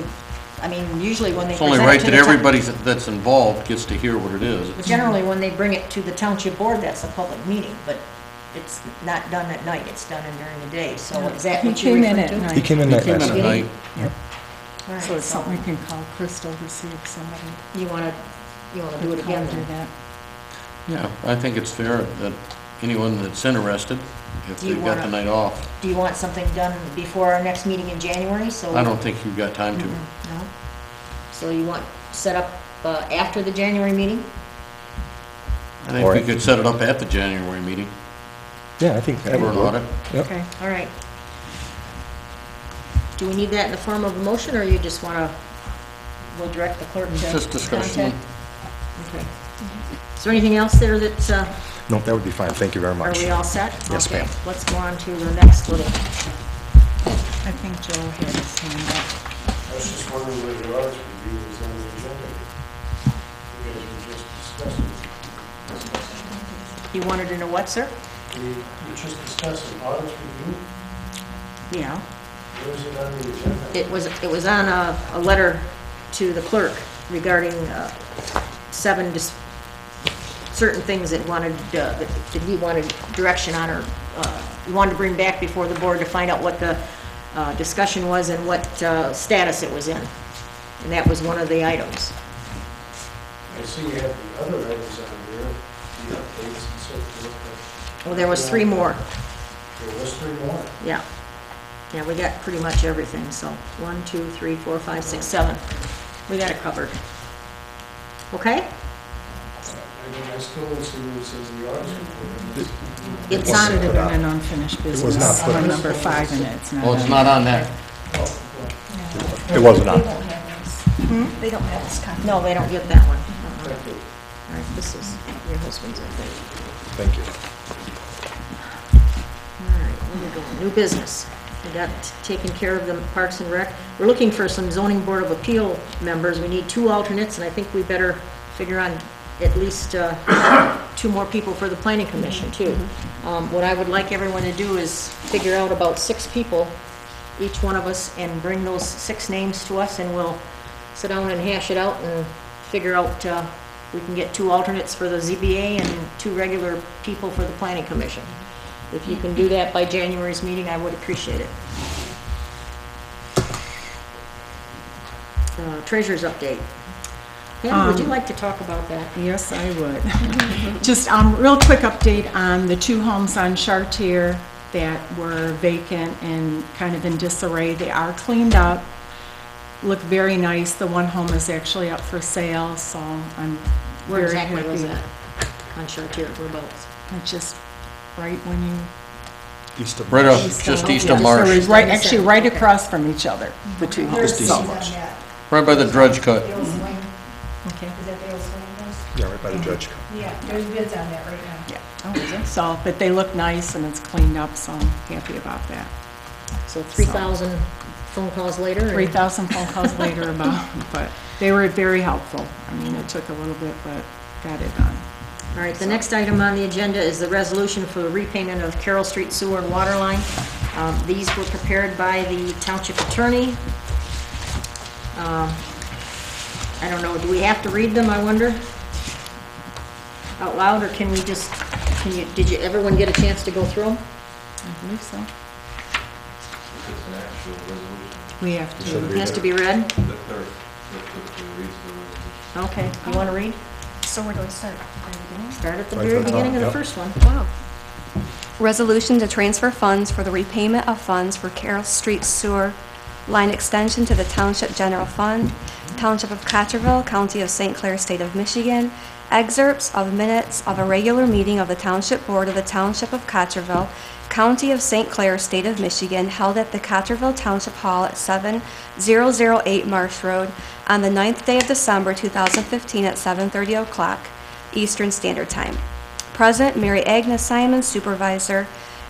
I mean, usually when they It's present only it right to that the town- everybody that's involved gets to hear what it is. But generally, when they bring it to the township board, that's a public meeting, but it's not done at night, it's done during the day, so is that He what you're came in referring at to? night. He came in He that came in last at night. night. All right, So it's something we can call Crystal to see if somebody You wanna do it would again do then? that. Yeah, I think it's fair that anyone that's interested, if Do you they've got the wanna- night off, Do you want something done before our next meeting in January, so? I don't think you've got time to. No? So you want set up after the January meeting? I think we could set it up at the January meeting Yeah, I think that for would an work. audit. Yep. Okay, all right. Do we need that in the form of a motion, or you just wanna, we'll direct the clerk to Just discussion. contact? Okay. Is there anything else there that's, No, that would be fine, thank you very are much. we all set? Yes, Okay, ma'am. let's go on to the next little, I think Joe had his hand up. I was just wondering whether the audit review was on the agenda. You guys were just discussing. you wanted to know what, sir? We were just discussing audit review. Yeah. Where is it on the agenda? It was on a letter to the clerk regarding certain things that he wanted direction on, or he wanted to bring back before the board to find out what the discussion was and what status it was in. And that was one of the items. I see you have the other items on there, the updates and so forth. Well, there was 3 more. There was 3 more. Yeah. Yeah, we got pretty much everything, so 1, 2, 3, 4, 5, 6, 7. We got it covered. Okay? I mean, I still don't see where it says the audit report. It's It on, Should have been an unfinished was business. not put On on. number 5 in it, it's not. Oh, it's on. not on that. It wasn't on. They don't have this copy. no, they don't get that one. All right, this is your husband's, I think. Thank you. All right, where we going? New business. I got taken care of the Parks and Rec. We're looking for some zoning board of appeal members. We need 2 alternates, and I think we better figure on at least 2 more people for the planning commission, too. What I would like everyone to do is figure out about 6 people, each one of us, and bring those 6 names to us, and we'll sit down and hash it out and figure out, we can get 2 alternates for the ZBA and 2 regular people for the planning commission. If you can do that by January's meeting, I would appreciate it. Treasurer's update. Pam, would you like to talk about that? Yes, I would. Just real quick update on the 2 homes on Chartier that were vacant and kind of in disarray. They are cleaned up, look very nice. The one home is actually up for sale, so I'm Where very exactly was happy. that? On Chartier, whereabouts? It's just right when you... East of Right up, Marsh. just east Yeah, of just Marsh, Right, Right actually in the right center. across from each other, the 2 homes. Just east of Marsh. right by the dredge cut. Okay. Is that the old swing house? Yeah, right by the dredge cut. Yeah, there's bids on that right now. Yeah. Oh, is it? So, but they look nice and it's cleaned up, so I'm happy about that. So 3,000 phone calls later? and- 3,000 phone calls later about, but they were very helpful. I mean, it took a little bit, but got it done. All right, the next item on the agenda is the resolution for the repayment of Carroll Street sewer and water line. These were prepared by the township attorney. I don't know, do we have to read them, I wonder? Out loud, or can we just, did everyone get a chance to go through them? I believe so. We have You should to, It has to be read? The clerk reads the resolution. Okay, you want to read? So where do I start? At the beginning? Start at the Right very from the top, beginning of the yep. first one. Wow. Resolution to transfer funds for the repayment of funds for Carroll Street Sewer Line Extension to the Township General Fund, Township of Cottrellville, County of St. Clair, State of Michigan. Excerpts of minutes of a regular meeting of the Township Board of the Township of Cottrellville, County of St. Clair, State of Michigan, held at the Cottrellville Township Hall at 7008 Marsh Road on the 9th day of December 2015 at 7:30 o'clock Eastern Standard Time. Present, Mary Agnes Simon, Supervisor,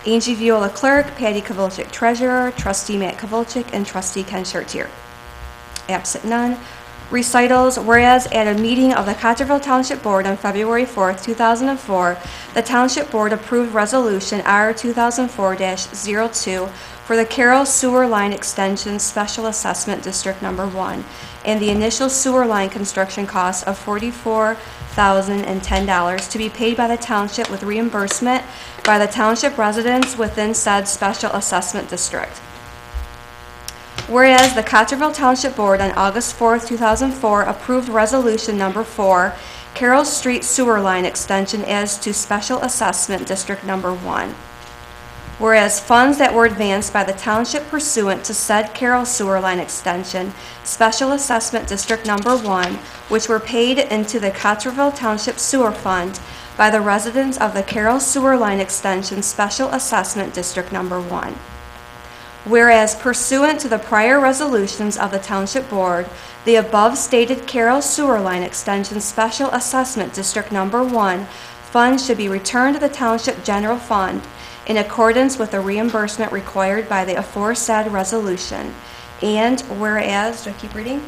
Angie Viola Clerk, Patty Kovalchik Treasurer, Trustee Matt Kovalchik, and Trustee Ken Chartier. Absent none. Recitals, whereas at a meeting of the Cottrellville Township Board on February 4th, 2004, the Township Board approved Resolution R 2004-02 for the Carroll Sewer Line Extension Special Assessment District Number 1 and the initial sewer line construction cost of $44,010 to be paid by the Township with reimbursement by the Township residents within said Special Assessment District. Whereas the Cottrellville Township Board on August 4th, 2004 approved Resolution Number 4, Carroll Street Sewer Line Extension as to Special Assessment District Number 1. Whereas funds that were advanced by the Township pursuant to said Carroll Sewer Line Extension, Special Assessment District Number 1, which were paid into the Cottrellville Township Sewer Fund by the residents of the Carroll Sewer Line Extension, Special Assessment District Number 1. Whereas pursuant to the prior resolutions of the Township Board, the above stated Carroll Sewer Line Extension Special Assessment District Number 1 funds should be returned to the Township General Fund in accordance with the reimbursement required by the aforesaid resolution. And whereas, do I keep reading?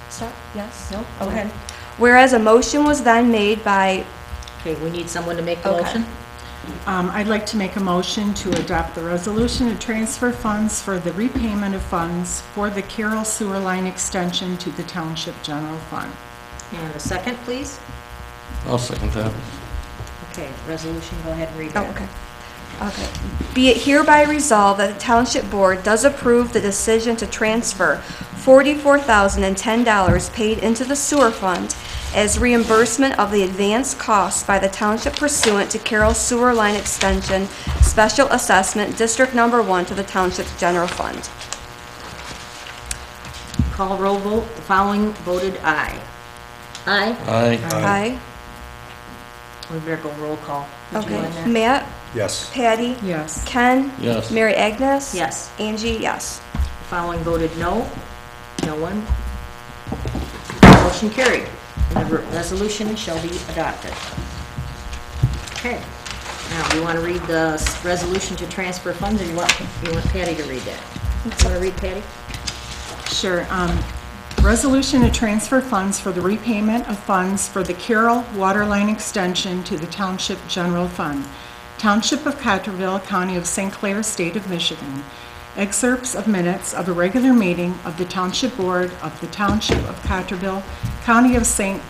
Stop, yes? No? Go ahead. Whereas a motion was then made by, Okay, we need someone to make the Okay. motion? I'd like to make a motion to adopt the resolution to transfer funds for the repayment of funds for the Carroll Sewer Line Extension to the Township General Fund. And a second, please? I'll second that. Okay, resolution, go ahead and read oh, that. okay. Okay. Be it hereby resolved that the Township Board does approve the decision to transfer $44,010 paid into the sewer fund as reimbursement of the advanced costs by the Township pursuant to Carroll Sewer Line Extension Special Assessment District Number 1 to the Township's General Fund. Call roll vote, the following voted aye. Aye? Aye. Aye. We better go roll call. Did you Okay. want that? Matt? Yes. Patty? Yes. Ken? Yes. Mary Agnes? Yes. Angie, yes. The following voted no. No one. Motion carried. And the resolution shall be adopted. Okay. Now, do you want to read the resolution to transfer funds, or you want Patty to read that? You want to read, Patty? Sure. Resolution to transfer funds for the repayment of funds for the Carroll Waterline Extension to the Township General Fund. Township of Cottrellville, County of St. Clair, State of Michigan. Excerpts of minutes of a regular meeting of the Township Board of the Township of Cottrellville, County of St.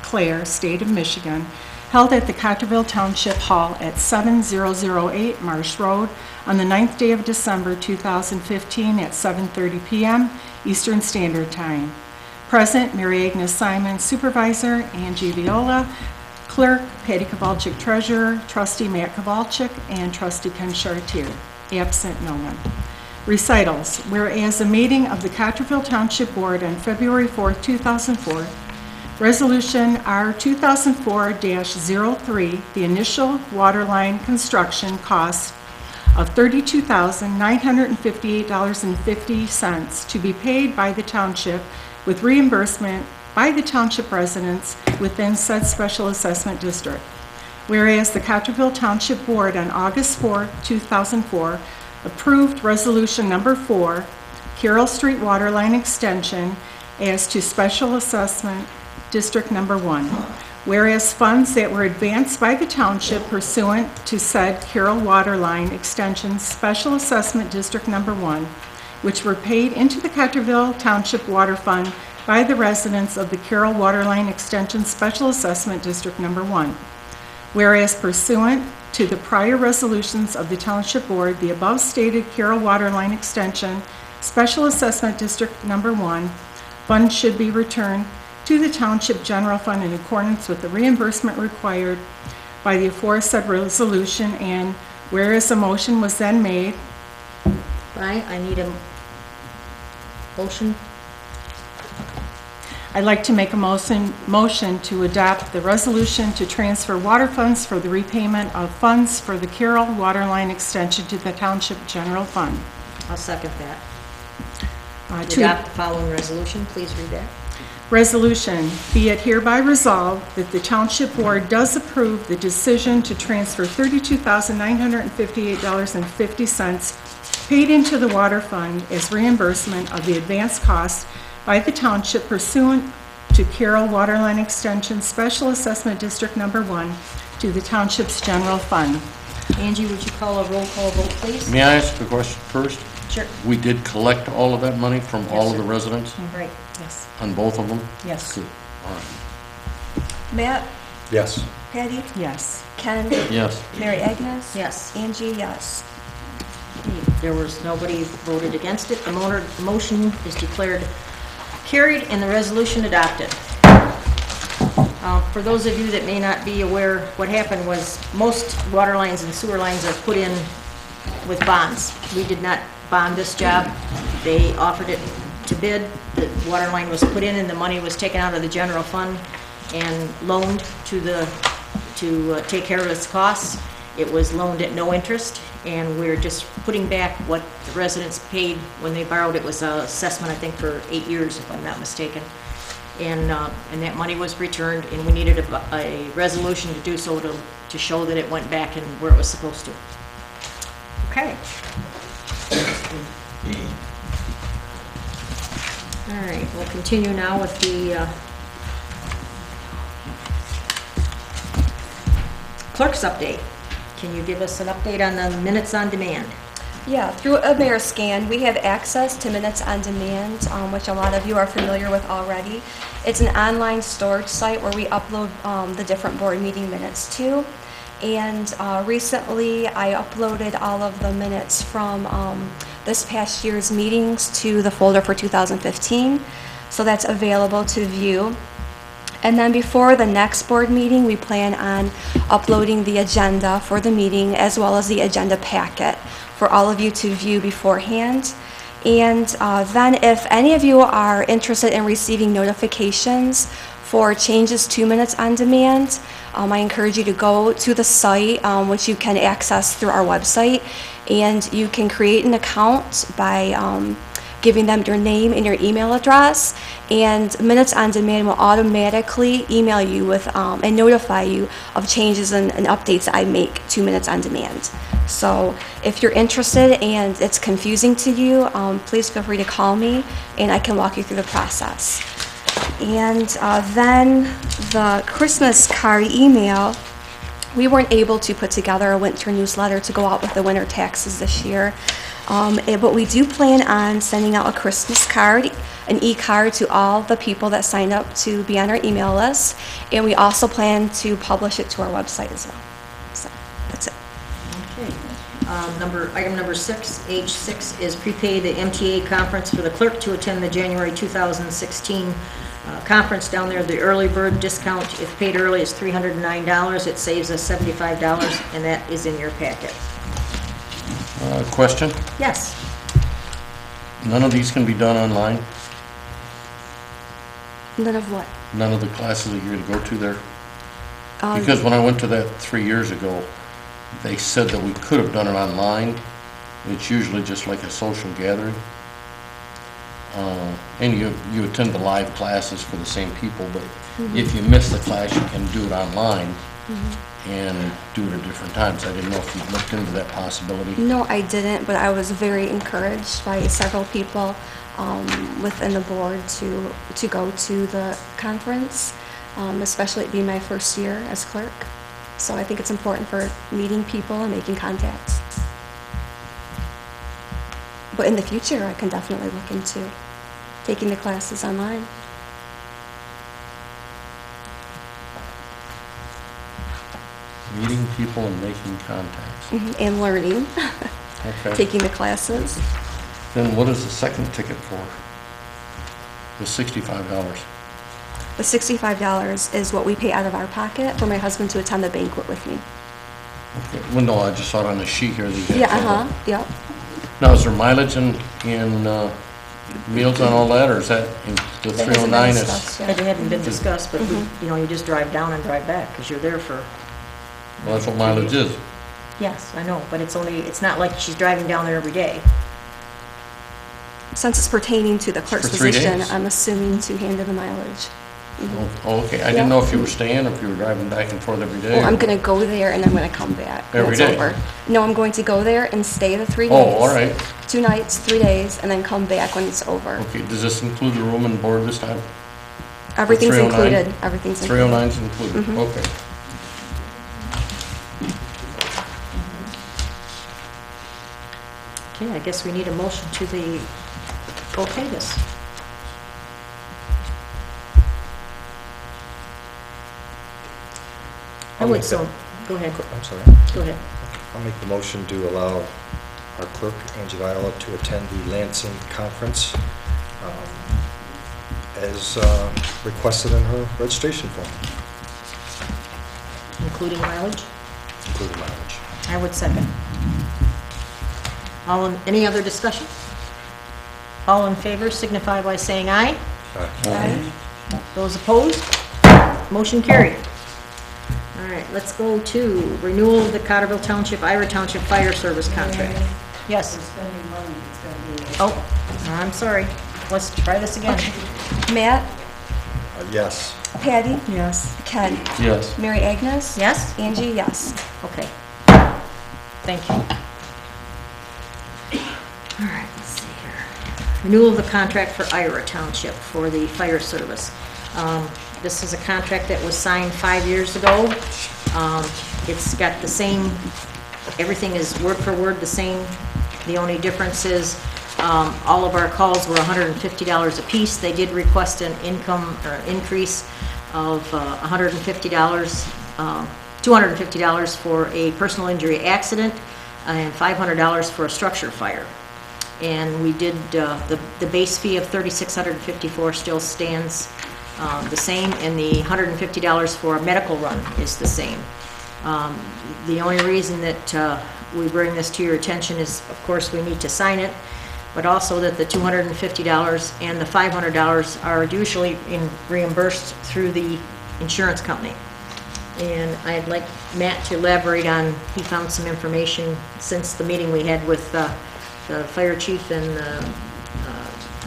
Clair, State of Michigan, held at the Cottrellville Township Hall at 7008 Marsh Road on the 9th day of December 2015 at 7:30 p.m. Eastern Standard Time. Present, Mary Agnes Simon, Supervisor, Angie Viola, Clerk, Patty Kowalczyk, Treasurer, Trustee Matt Kowalczyk, and Trustee Ken Chartier. Absent, no one. Recitals. Whereas a meeting of the Cottrellville Township Board on February 4th, 2004, Resolution R 2004-03, the initial water line construction cost of $32,958.50 to be paid by the township with reimbursement by the township residents within said special assessment district. Whereas the Cottrellville Township Board on August 4, 2004, approved Resolution Number 4, Carroll Street Waterline Extension as to Special Assessment District Number 1. Whereas funds that were advanced by the township pursuant to said Carroll Waterline Extension Special Assessment District Number 1, which were paid into the Cottrellville Township Water Fund by the residents of the Carroll Waterline Extension Special Assessment District Number 1. Whereas pursuant to the prior resolutions of the Township Board, the above stated Carroll Waterline Extension Special Assessment District Number 1 funds should be returned to the Township General Fund in accordance with the reimbursement required by the aforesaid resolution, and whereas a motion was then made. I need a motion. I'd like to make a motion to adopt the resolution to transfer water funds for the repayment of funds for the Carroll Waterline Extension to the Township General Fund. I'll second that. To adopt the following resolution, please read that. Resolution, be it hereby resolved that the Township Board does approve the decision to transfer $32,958.50 paid into the water fund as reimbursement of the advanced costs by the township pursuant to Carroll Waterline Extension Special Assessment District Number 1 to the township's general fund. Angie, would you call a roll call vote, please? May I ask a question first? Sure. We did collect all of that money from all of the residents Right. Yes. on both of them? Yes. Good. All right. Matt, Yes. Patty, Yes. Ken, Yes. Mary Agnes. Yes. Angie, yes. There was nobody voted against it. The motion is declared carried and the resolution adopted. For those of you that may not be aware, what happened was most water lines and sewer lines are put in with bonds. We did not bond this job. They offered it to bid. The water line was put in and the money was taken out of the general fund and loaned to take care of its costs. It was loaned at no interest, and we're just putting back what the residents paid when they borrowed. It was an assessment, I think, for 8 years, if I'm not mistaken. And that money was returned, and we needed a resolution to do so to show that it went back and where it was supposed to. Okay. All right, we'll continue now with the clerk's update. Can you give us an update on the minutes on demand? Yeah, through Ameriscan, we have access to Minutes on Demand, which a lot of you are familiar with already. It's an online storage site where we upload the different board meeting minutes to. And recently, I uploaded all of the minutes from this past year's meetings to the folder for 2015. So that's available to view. And then before the next board meeting, we plan on uploading the agenda for the meeting as well as the agenda packet for all of you to view beforehand. And then if any of you are interested in receiving notifications for changes to Minutes on Demand, I encourage you to go to the site, which you can access through our website, and you can create an account by giving them your name and your email address, and Minutes on Demand will automatically email you with and notify you of changes and updates that I make to Minutes on Demand. So if you're interested and it's confusing to you, please feel free to call me and I can walk you through the process. And then the Christmas card email, we weren't able to put together a winter newsletter to go out with the winter taxes this year. But we do plan on sending out a Christmas card, an e-card to all the people that signed up to be on our email list. And we also plan to publish it to our website as well. So that's it. Okay. Item number 6, H6, is prepay the MTA conference for the clerk to attend the January 2016 conference down there. The early bird discount, if paid early, is $309. It saves us $75, and that is in your packet. Question? Yes. None of these can be done online? None of what? None of the classes that you're going to go to there? Um, Because when I went to that 3 years ago, they said that we could have done it online. It's usually just like a social gathering. And you attend the live classes for the same people, but if you miss the class, you can do it online and do it at different times. I didn't know if you looked into that possibility. No, I didn't, but I was very encouraged by several people within the board to go to the conference, especially it being my first year as clerk. So I think it's important for meeting people and making contacts. But in the future, I can definitely look into taking the classes online. Meeting people and making contacts. And learning, Okay. taking the classes. Then what is the second ticket for? The $65. The $65 is what we pay out of our pocket for my husband to attend the banquet with me. Okay. Well, no, I just saw it on the sheet here. That you had Yeah, covered. yep. Now, is there mileage in meals and all that, or is that in the That hasn't been 309? discussed yet. It hadn't been discussed, but you just drive down and drive back, because you're there for... Well, that's what mileage is. Yes, I know, but it's not like she's driving down there every day. Since it's pertaining to the clerk's For 3 position, days? I'm assuming to handle the mileage. Oh, okay. I didn't know if you were staying or if you were driving back and forth every day. Well, I'm gonna go there and I'm gonna come back when Every it's day? over. No, I'm going to go there and stay the 3 days. Oh, all right. 2 nights, 3 days, and then come back when it's over. Okay, does this include the room and board this time? Everything's 309? included, everything's included. 309's included, okay. Okay, I guess we need a motion to okay this. I I'll would make so, go ahead, I'm sorry. go ahead. I'll make the motion to allow our clerk, Angie Viola, to attend the Lansing conference as requested in her registration form, Including mileage? including mileage. I would second. Any other discussion? All in favor signify by saying aye. Aye. Those opposed? Motion carried. All right, let's go to renewal of the Cottrellville Township, Ira Township Fire Service contract. Yes. For spending money, it's gonna be. Oh, I'm sorry. Let's try this again. Matt, Yes. Patty, Yes. Ken, Yes. Mary Agnes? Yes? Angie, yes. Okay. Thank you. All right, let's see here. Renewal of the contract for Ira Township for the fire service. This is a contract that was signed 5 years ago. It's got the same, everything is word for word the same. The only difference is all of our calls were $150 apiece. They did request an increase of $150, $250 for a personal injury accident and $500 for a structure fire. And we did, the base fee of $3,654 still stands the same, and the $150 for a medical run is the same. The only reason that we bring this to your attention is, of course, we need to sign it, but also that the $250 and the $500 are usually reimbursed through the insurance company. And I'd like Matt to elaborate on, he found some information since the meeting we had with the fire chief and the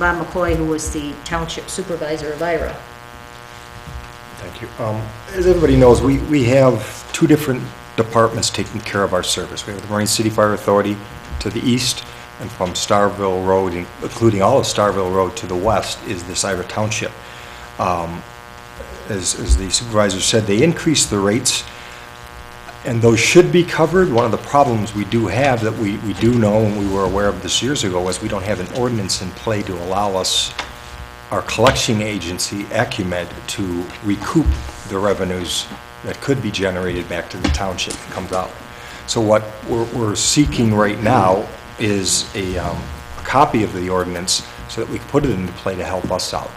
Bob McCoy, who was the township supervisor of IRA. Thank you. As everybody knows, we have two different departments taking care of our service. We have the Marine City Fire Authority to the east, and from Starville Road, including all of Starville Road to the west, is this IRA Township. As the supervisor said, they increased the rates, and those should be covered. One of the problems we do have that we do know, and we were aware of this years ago, was we don't have an ordinance in play to allow us, our collection agency, Acumed, to recoup the revenues that could be generated back to the township that comes out. So what we're seeking right now is a copy of the ordinance so that we can put it into play to help us out.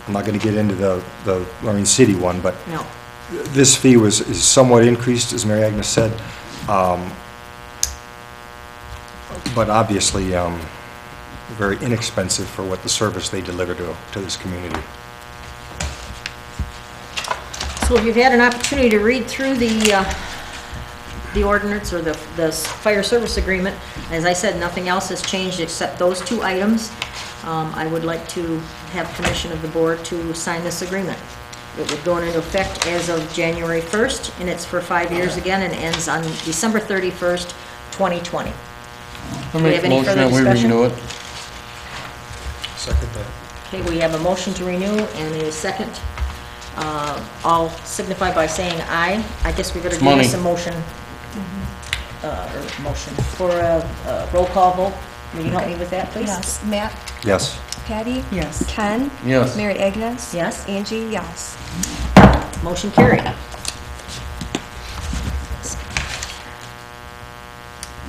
I'm not going to get into the Marine City one, but No. this fee is somewhat increased, as Mary Agnes said, but obviously very inexpensive for what the service they deliver to this community. So if you've had an opportunity to read through the ordinance or the fire service agreement, as I said, nothing else has changed except those two items. I would like to have permission of the board to sign this agreement. It would go into effect as of January 1st, and it's for 5 years again, and ends on December 31st, 2020. I we make have a any motion further that we discussion? renew it. Second that. Okay, we have a motion to renew and a second. All signify by saying aye. I guess we better It's give money. us a motion, for a roll call vote. Will you help me with that, please? Yes. Matt? Yes. Patty? Yes. Ken? Yes. Mary Agnes? Yes. Angie, yes. Motion carried.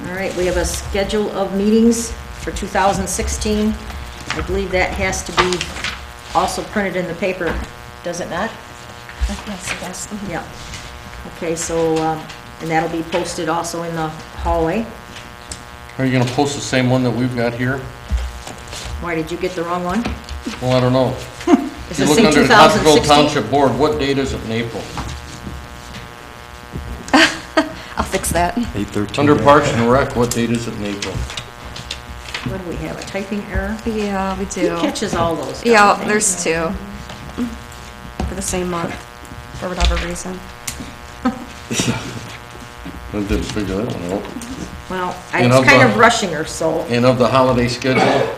All right, we have a schedule of meetings for 2016. I believe that has to be also printed in the paper, does it not? Yes, it does. Mhm. Yeah. Okay, so, and that'll be posted also in the hallway. Are you gonna post the same one that we've got here? Why, did you get the wrong one? Well, I don't know. Does You it look say under the Cottrellville 2016? Township Board, what date is it in April? I'll fix that. 8/13. Under Parks and Rec, what date is it in April? What do we have, a typing error? Yeah, we Who do. catches all those? Yeah, darn there's things? two. For the same month, for whatever reason. I didn't figure that one out. Well, I And was of kind the- of rushing her, so, And of the holiday schedule,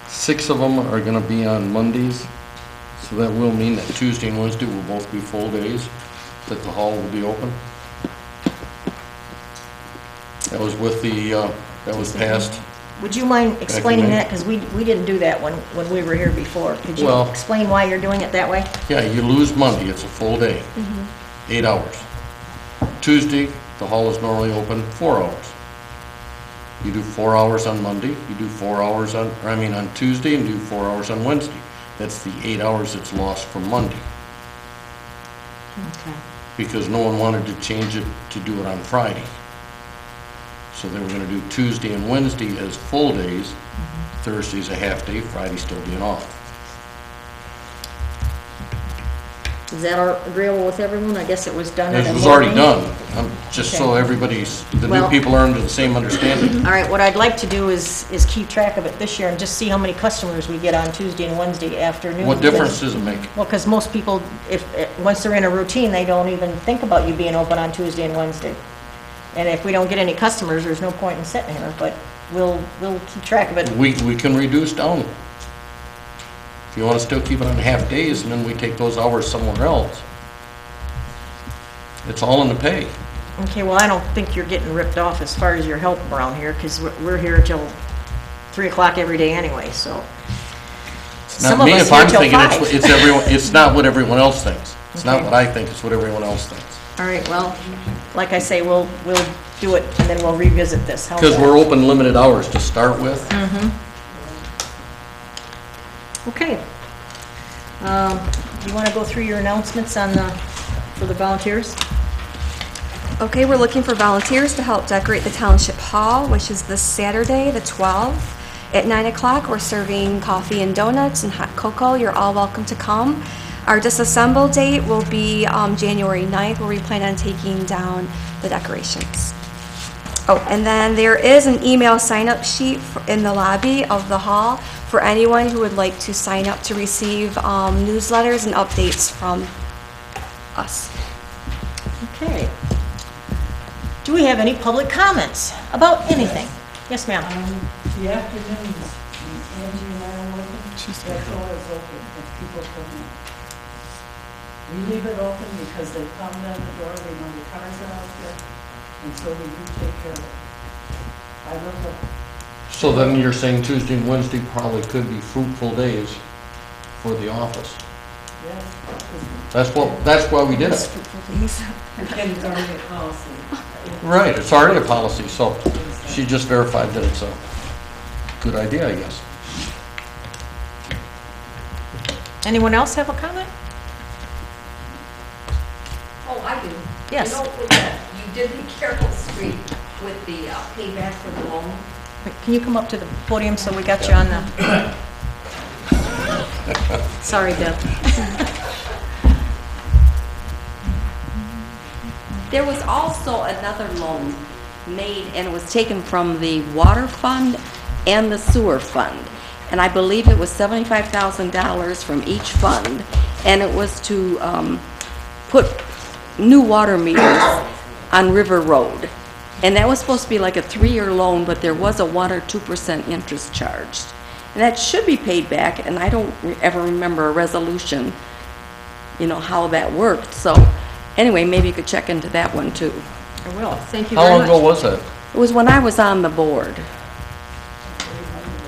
6 of them are gonna be on Mondays. So that will mean that Tuesday and Wednesday will both be full days, that the hall will be open. That was with the, that was passed. would you mind explaining May. that? Because we didn't do that when we were here before. Could you Well- explain why you're doing it that way? Yeah, you lose Monday, it's a full day, 8 hours. Tuesday, the hall is normally open 4 hours. You do 4 hours on Monday, you do 4 hours on Tuesday, and do 4 hours on Wednesday. That's the 8 hours that's lost from Monday, Okay. because no one wanted to change it to do it on Friday. So they were gonna do Tuesday and Wednesday as full days, Thursday's a half day, Friday still being off. Is that agreeable with everyone? I guess it was done at a It was already morning. done, just so Okay. everybody's, the new Well- people are under the same understanding. All right, what I'd like to do is keep track of it this year and just see how many customers we get on Tuesday and Wednesday afternoon. What difference does it make? Well, because most people, once they're in a routine, they don't even think about you being open on Tuesday and Wednesday. And if we don't get any customers, there's no point in sitting here, but we'll keep track of it. We can reduce down. If you want to still keep it on half days, and then we take those hours somewhere else. It's all in the pay. Okay, well, I don't think you're getting ripped off as far as your help around here, because we're here till 3 o'clock every day anyway, so. Some Not of me, us if here I'm till thinking, 5. it's everyone, it's not what everyone else thinks. It's not Okay. what I think, it's what everyone else thinks. All right, well, like I say, we'll do it, and then we'll revisit this. How's Because that? we're open limited hours to start with. Okay. You want to go through your announcements for the volunteers? Okay, we're looking for volunteers to help decorate the Township Hall, which is this Saturday, the 12th, at 9 o'clock. We're serving coffee and donuts and hot cocoa. You're all welcome to come. Our disassemble date will be January 9th, where we plan on taking down the decorations. Oh, and then there is an email sign-up sheet in the lobby of the hall for anyone who would like to sign up to receive newsletters and updates from us. Okay. Do we have any public comments about anything? Yes, ma'am. The afternoons, when Angie and I are working, that door is open if people come in. We leave it open because they come down the door, they know the cars are out there, and so we do take care of it. I love the, So then you're saying Tuesday and Wednesday probably could be fruitful days for the office. yes, That's why we did it. and it's already a policy. Right, it's already a policy, so she just verified that it's a good idea, I guess. Anyone else have a comment? Oh, I do. Yes. You know, with that, you did the Carroll Street with the payback for the loan. Wait, can you come up to the podium so we got you on the... Sorry, Deb. There was also another loan made, and it was taken from the water fund and the sewer fund. And I believe it was $75,000 from each fund, and it was to put new water meters on River Road. And that was supposed to be like a 3-year loan, but there was a 1 or 2% interest charged. And that should be paid back, and I don't ever remember a resolution, you know, how that worked. So anyway, maybe you could check into that one too. I will. Thank you How very long much. ago was that? It was when I was on the board.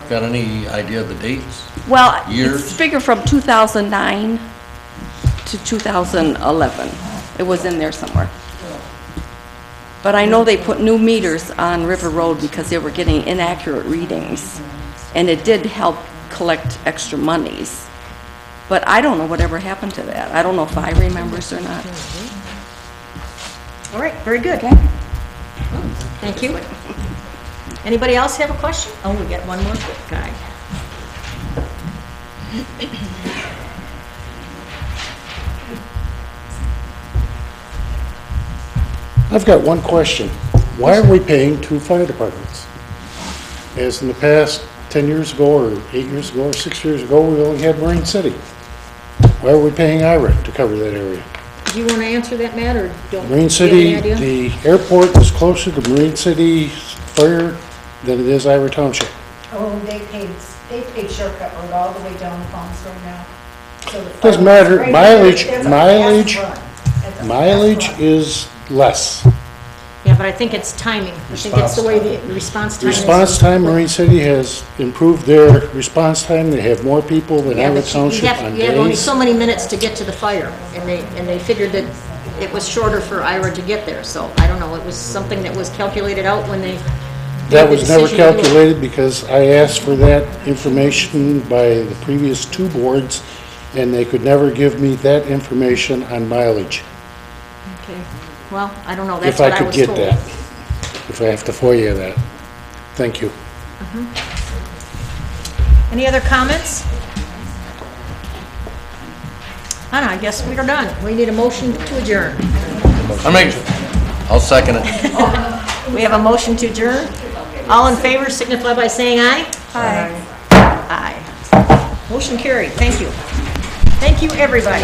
Got any idea of the dates? Well, Years? it's figure from 2009 to 2011. It was in there somewhere. But I know they put new meters on River Road because they were getting inaccurate readings. And it did help collect extra monies. But I don't know whatever happened to that. I don't know if I remembers or not. All right, very good. Okay? Thank you. Anybody else have a question? Oh, we got one more quick guy. I've got one question. Why are we paying 2 fire departments? As in the past 10 years ago, or 8 years ago, or 6 years ago, we only had Marine City. Why are we paying IRA to cover that area? Do you want to answer that, Matt, or don't? Marine do you have City, any idea? the airport is closer to Marine City Fire than it is Ira Township. Oh, they paid Shortcut Road all the way down the Palms Road now. So the Doesn't fire- matter. right, Mileage- that's a mileage- fast run. That's a fast Mileage run. is less. Yeah, but I think it's timing. I think it's the way the response time is. Response time, Marine City has improved their response time. They have more people than Yeah, Ira but Township on you have only days. so many minutes to get to the fire, and they figured that it was shorter for Ira to get there, so I don't know, it was something that was calculated out when they That made the was never decision to do it. calculated because I asked for that information by the previous 2 boards, and they could never give me that information on mileage. Okay, well, I don't know, that's If I what I could was get told. that, if I have to FOIA that. Thank you. Any other comments? I guess we are done. We need a motion to adjourn. I'll second it. We have a motion to adjourn. All in favor signify by saying aye. Aye. Aye. Motion carried. Thank you. Thank you, everybody.